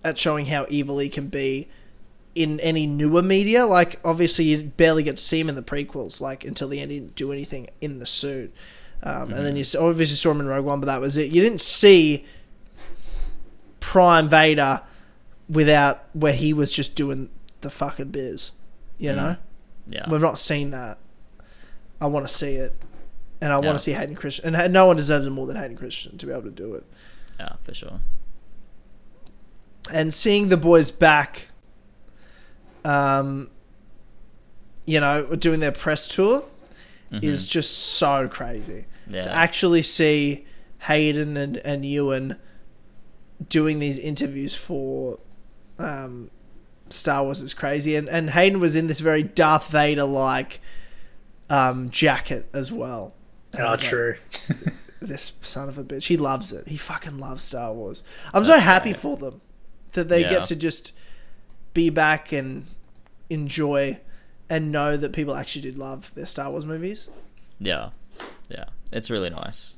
at showing how evil he can be in any newer media. Like, obviously, you barely get to see him in the prequels, like, until the end. He didn't do anything in the suit. And then you obviously saw him in Rogue One, but that was it. You didn't see Prime Vader where he was just doing the fucking biz, you know? Yeah. We've not seen that. I want to see it. And I want to see Hayden Christensen. And no one deserves it more than Hayden Christensen to be able to do it. Yeah, for sure. And seeing the boys back, you know, doing their press tour is just so crazy. Yeah. To actually see Hayden and Ewan doing these interviews for Star Wars is crazy. And Hayden was in this very Darth Vader-like jacket as well. Oh, true. Like, this son of a bitch. He loves it. He fucking loves Star Wars. I'm so happy for them that they get to just be back and enjoy and know that people actually did love their Star Wars movies. Yeah. Yeah. It's really nice.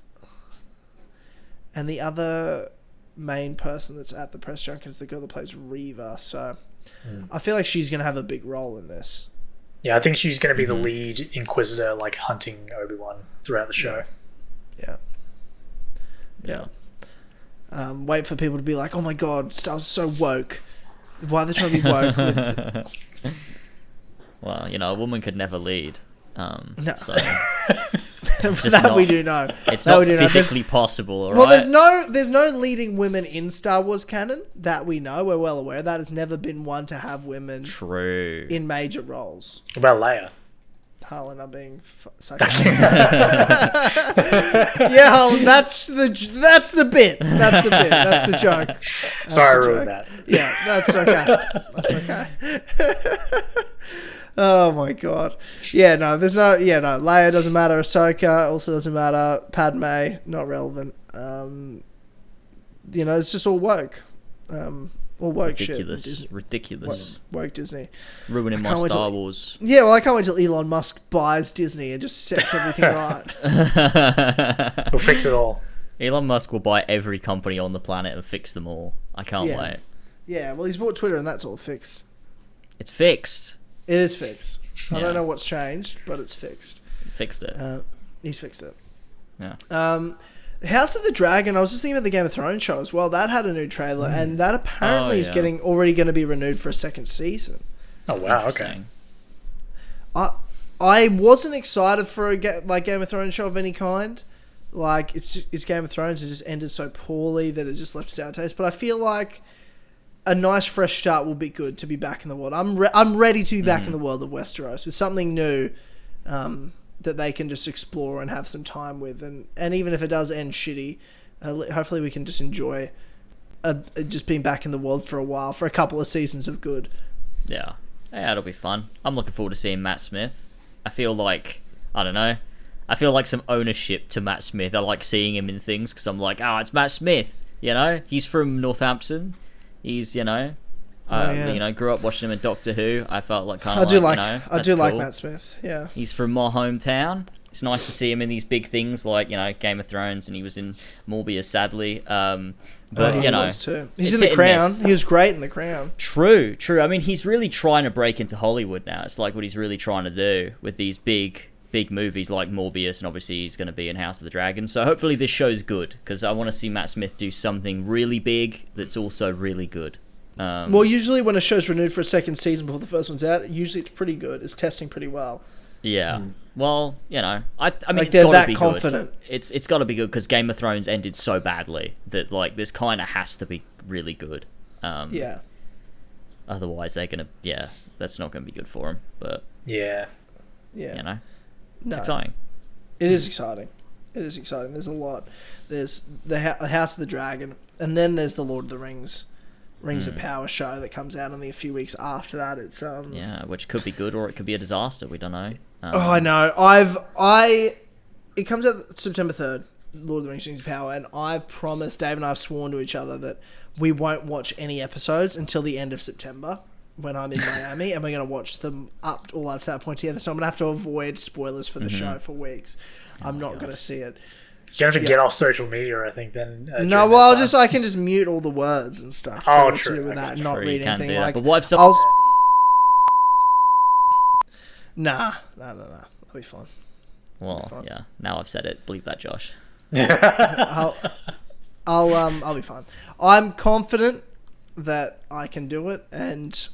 And the other main person that's at the press junket is the girl that plays Reva. So I feel like she's going to have a big role in this. Yeah, I think she's going to be the lead Inquisitor, like, hunting Obi-Wan throughout the show. Yeah. Wait for people to be like, oh my god, Star Wars is so woke. Why are they trying to be woke with... Well, you know, a woman could never lead. No. So that we do know. It's not physically possible, alright? Well, there's no leading women in Star Wars canon that we know. We're well aware. That has never been one to have women in major roles. What about Leia? Harlan, I'm being sarcastic. Yeah, Harlan, that's the bit. That's the bit. That's the joke. Sorry, I ruined that. Yeah, that's okay. That's okay. Oh my god. Yeah, no, Leia doesn't matter. Ahsoka also doesn't matter. Padme, not relevant. You know, it's just all woke. All woke ridiculous. Shit. Ridiculous. Woke Disney. Ruining my Star Wars. Yeah, well, I can't wait till Elon Musk buys Disney and just sets everything right. We'll fix it all. Elon Musk will buy every company on the planet and fix them all. I can't wait. Yeah, well, he's bought Twitter and that's all fixed. It's fixed. It is fixed. I don't know what's changed, but it's fixed. Fixed it. He's fixed it. Yeah. House of the Dragon, I was just thinking about the Game of Thrones show as well. That had a new trailer, and that apparently is already going to be renewed for a second season. Oh, wow, okay. I wasn't excited for a Game of Thrones show of any kind. Like, it's Game of Thrones, it just ended so poorly that it just left a sour taste. But I feel like a nice fresh start will be good to be back in the world. I'm ready to be back in the world of Westeros with something new that they can just explore and have some time with. And even if it does end shitty, hopefully we can just enjoy just being back in the world for a while, for a couple of seasons of good. Yeah, it'll be fun. I'm looking forward to seeing Matt Smith. I feel like, I don't know, I feel like some ownership to Matt Smith. I like seeing him in things because I'm like, it's Matt Smith. You know, he's from Northampton. He's, you know, grew up watching him in Doctor Who. I felt like kind of I do like Matt Smith. Yeah, he's from my hometown. It's nice to see him in these big things like, you know, Game of Thrones, and he was in Morbius, sadly. But he was too. He's in The Crown. He was great in The Crown. True. I mean, he's really trying to break into Hollywood now. It's like what he's really trying to do with these big movies like Morbius, and obviously he's going to be in House of the Dragon. So hopefully this show's good, because I want to see Matt Smith do something really big that's also really good. Well, usually when a show's renewed for a second season before the first one's out, usually it's pretty good. It's testing pretty well. Yeah. Well, you know, I mean, like, it's got to that be confident. Good. It's got to be good because Game of Thrones ended so badly that, like, this kind of has to be really good. Yeah. Otherwise, they're gonna that's not gonna be good for them. But Yeah. Yeah. you know, it's No. exciting. It is exciting. It is exciting. There's a lot. There's the House of the Dragon, and then there's the Lord of the Rings of Power show that comes out only a few weeks after that. It's which could be good or it could be a disaster. We don't know. I know. It comes out September 3rd, Lord of the Rings of Power, and I've promised, Dave and I have sworn to each other that we won't watch any episodes until the end of September when I'm in Miami, and we're going to watch them all up to that point together. So I'm going to have to avoid spoilers for the show for weeks. I'm not going to see it. You're going to have to get off social media, I think, then. No, well, I can just mute all the words and stuff. Oh, to true. do with Okay, that, not True, read you can anything. do that. Like, But what if Nah. That'll be fine. Well, yeah. Now I've said it. Bleep that, Josh. I'll be fine. I'm confident that I can do it, and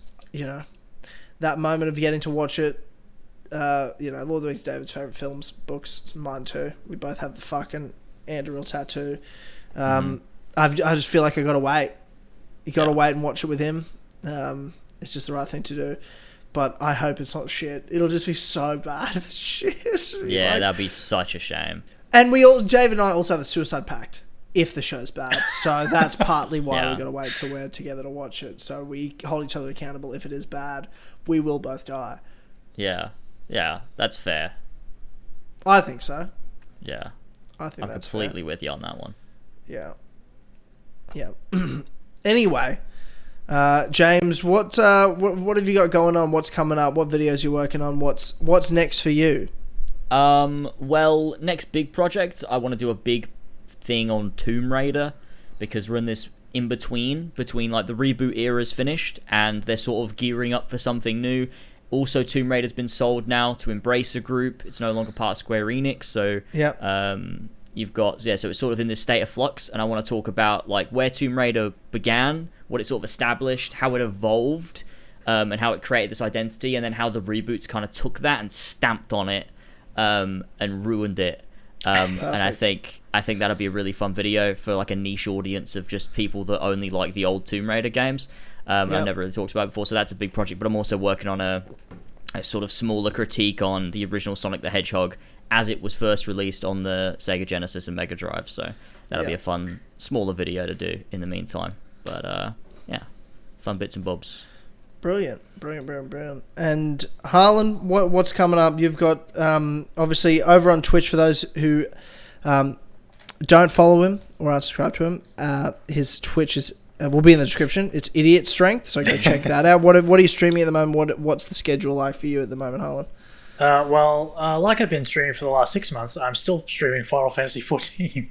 that moment of getting to watch it. Lord of the Rings, David's favorite films, books, mine too. We both have the fucking Andoril tattoo. I just feel like I gotta wait. You gotta wait and watch it with him. It's just the right thing to do. But I hope it's not shit. It'll just be so bad if it's shit. Yeah, that'd be such a shame. And Dave and I also have a suicide pact if the show's bad. So that's partly why we got to wait till we're together to watch it. So we hold each other accountable. If it is bad, we will both die. Yeah, that's fair. I think so. Yeah, I think I'm that's completely with you on that one. fair. Yeah. Anyway, James, what have you got going on? What's coming up? What videos you working on? What's next for you? Well, next big project, I want to do a big thing on Tomb Raider, because we're in this in between like the reboot era's finished and they're sort of gearing up for something new. Also, Tomb Raider's been sold now to Embracer Group. It's no longer part of Square Enix, so you've got so it's sort of in this state of flux, and I want to talk about like where Tomb Raider began, what it sort of established, how it evolved, and how it created this identity, and then how the reboots kind of took that and stamped on it and ruined it. And I think that'll be a really fun video for like a niche audience of just people that only like the old Tomb Raider games. I've never really talked about it before, so that's a big project. But I'm also working on a sort of smaller critique on the original Sonic the Hedgehog as it was first released on the Sega Genesis and Mega Drive. So that'll be a fun, smaller video to do in the meantime. But fun bits and bobs. Brilliant. And Harlan, what's coming up? You've got obviously over on Twitch, for those who don't follow him or aren't subscribed to him, his Twitch is will be in the description. It's Idiot Strength, so go check that out. What are you streaming at the moment? What's the schedule like for you at the moment, Harlan? Like I've been streaming for the last 6 months, I'm still streaming Final Fantasy 14.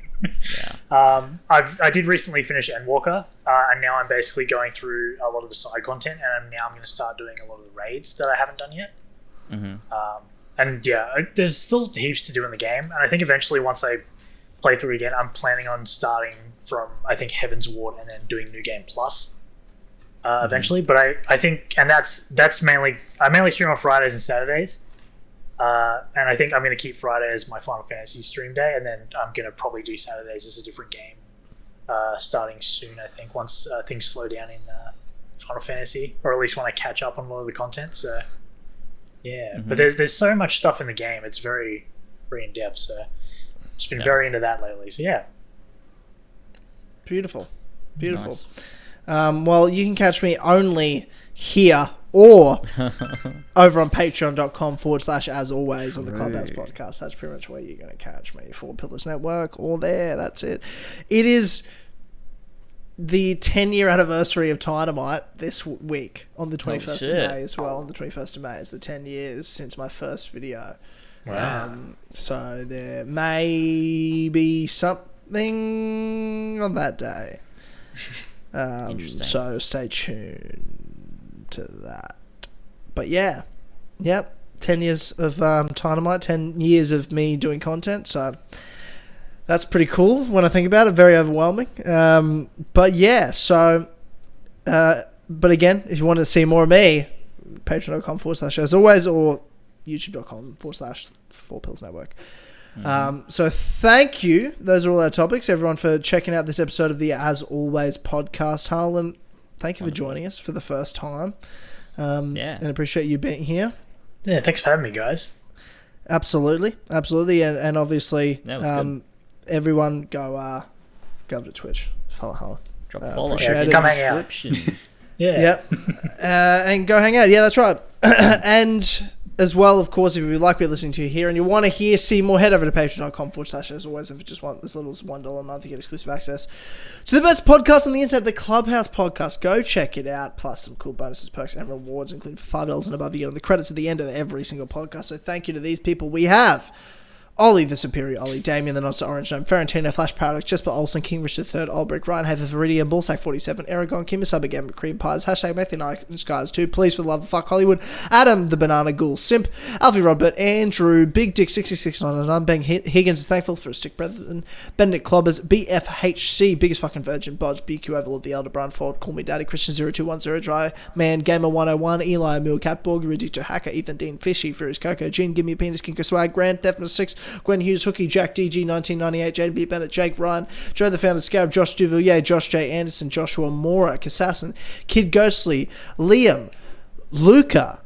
I did recently finish Endwalker, and now I'm basically going through a lot of the side content, and I'm going to start doing a lot of the raids that I haven't done yet. There's still heaps to do in the game, and I think eventually once I play through again, I'm planning on starting from I think Heaven's Ward and then doing New Game Plus eventually. But I think, and that's mainly I mainly stream on Fridays and Saturdays. And I think I'm going to keep Friday as my Final Fantasy stream day, and then I'm going to probably do Saturdays as a different game starting soon, I think, once things slow down in Final Fantasy, or at least when I catch up on a lot of the content. So, but there's so much stuff in the game. It's very, very in-depth, so just been very into that lately. So, yeah. Beautiful. Nice. Well, you can catch me only here or over on patreon.com/as always on the Clubhouse podcast. That's pretty much where you're going to catch me. Four Pillars Network, all there. That's it. It is the 10-year anniversary of Dynamite this week on the 21st of May as well. On the 21st of May, it's the 10 years since my first video. Wow. So there may be something on that day. Interesting. So stay tuned to that. But yeah, 10 years of Dynamite, 10 years of me doing content. So that's pretty cool when I think about it. Very overwhelming. But yeah, so but again, if you want to see more of me, patreon.com/as always, or youtube.com/4Pillars Network. So thank you. Those are all our topics, everyone, for checking out this episode of the As Always podcast. Harlan, thank you for joining us for the first time. Yeah. And appreciate you being here. Yeah, thanks for having me, guys. Absolutely. And obviously, That was good. everyone go over to Twitch. Follow Harlan. Drop a follow. appreciate it. Come hang out. Description. Yeah. Yep. And go hang out. Yeah, that's right. And as well, of course, if you like what you're listening to here and you want to see more, head over to patreon.com/, as always, if you just want as little as $1 a month, you get exclusive access to the best podcast on the internet, the Clubhouse Podcast. Go check it out, plus some cool bonuses, perks, and rewards, including for $5 and above. You get on the credits at the end of every single podcast. So thank you to these people. We have Ollie the Superior Ollie, Damien the Not So Orange Gnome, Ferentino, Flash Paradox, Jesper Olsen, King Richard III, Olbrich, Ryan Haver, Viridian, Bullsack 47, Aragon, Kim Subagain, Cream Pies, hashtag Matthew Night Skies 2, Please for the Love of Fuck Hollywood, Adam the Banana Ghoul, Simp, Alfie Robert, Andrew, Big Dick 6699, Ben Higgins is thankful for a stick brethren, Benedict Clobbers, BFHC, Biggest Fucking Virgin, Bodge, BQ Overlord, The Elder Brown Ford, Call Me Daddy, Christian 0210, Dry Man, Gamer 101, Eli Emil, Catborg, Ridito Hacker, Ethan Dean, Fishy, Furious Coco, Gene, Give Me a Penis, Kinko Swag, Grant, Deafness 6, Gwen Hughes, Hooky, Jack DG 1998, Jaden B. Bennett, Jake Ryan, Joe the Founder, Scarab, Josh Duvillier, Josh J. Anderson, Joshua Mora, Kassassin, Kid Ghostly, Liam, Luca,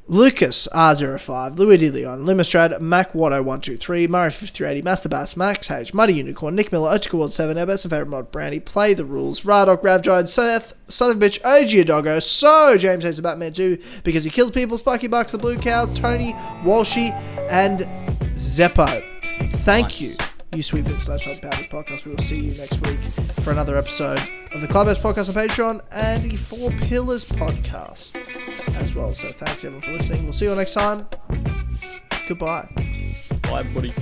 Lucas R05, Louis D. Leon, Limestrad, Mac Watto 123, Murray 5380, Master Bass, Max Hage, Muddy Unicorn, Nick Miller, Otika World 7, our best and favourite mod, Brandy, Play the Rules, Radok, Ravjide, Seth, Son of a Bitch, OG Doggo, So James hates Batman 2 because he kills people, Spiky Bucks, The Blue Cow, Tony, Walshy, and Zeppo. Thank you, you sweet / Powers podcast. We will see you next week for another episode of the Clubhouse Podcast on Patreon and the Four Pillars Podcast as well. So thanks everyone for listening. We'll see you all next time. Goodbye. Bye, buddy.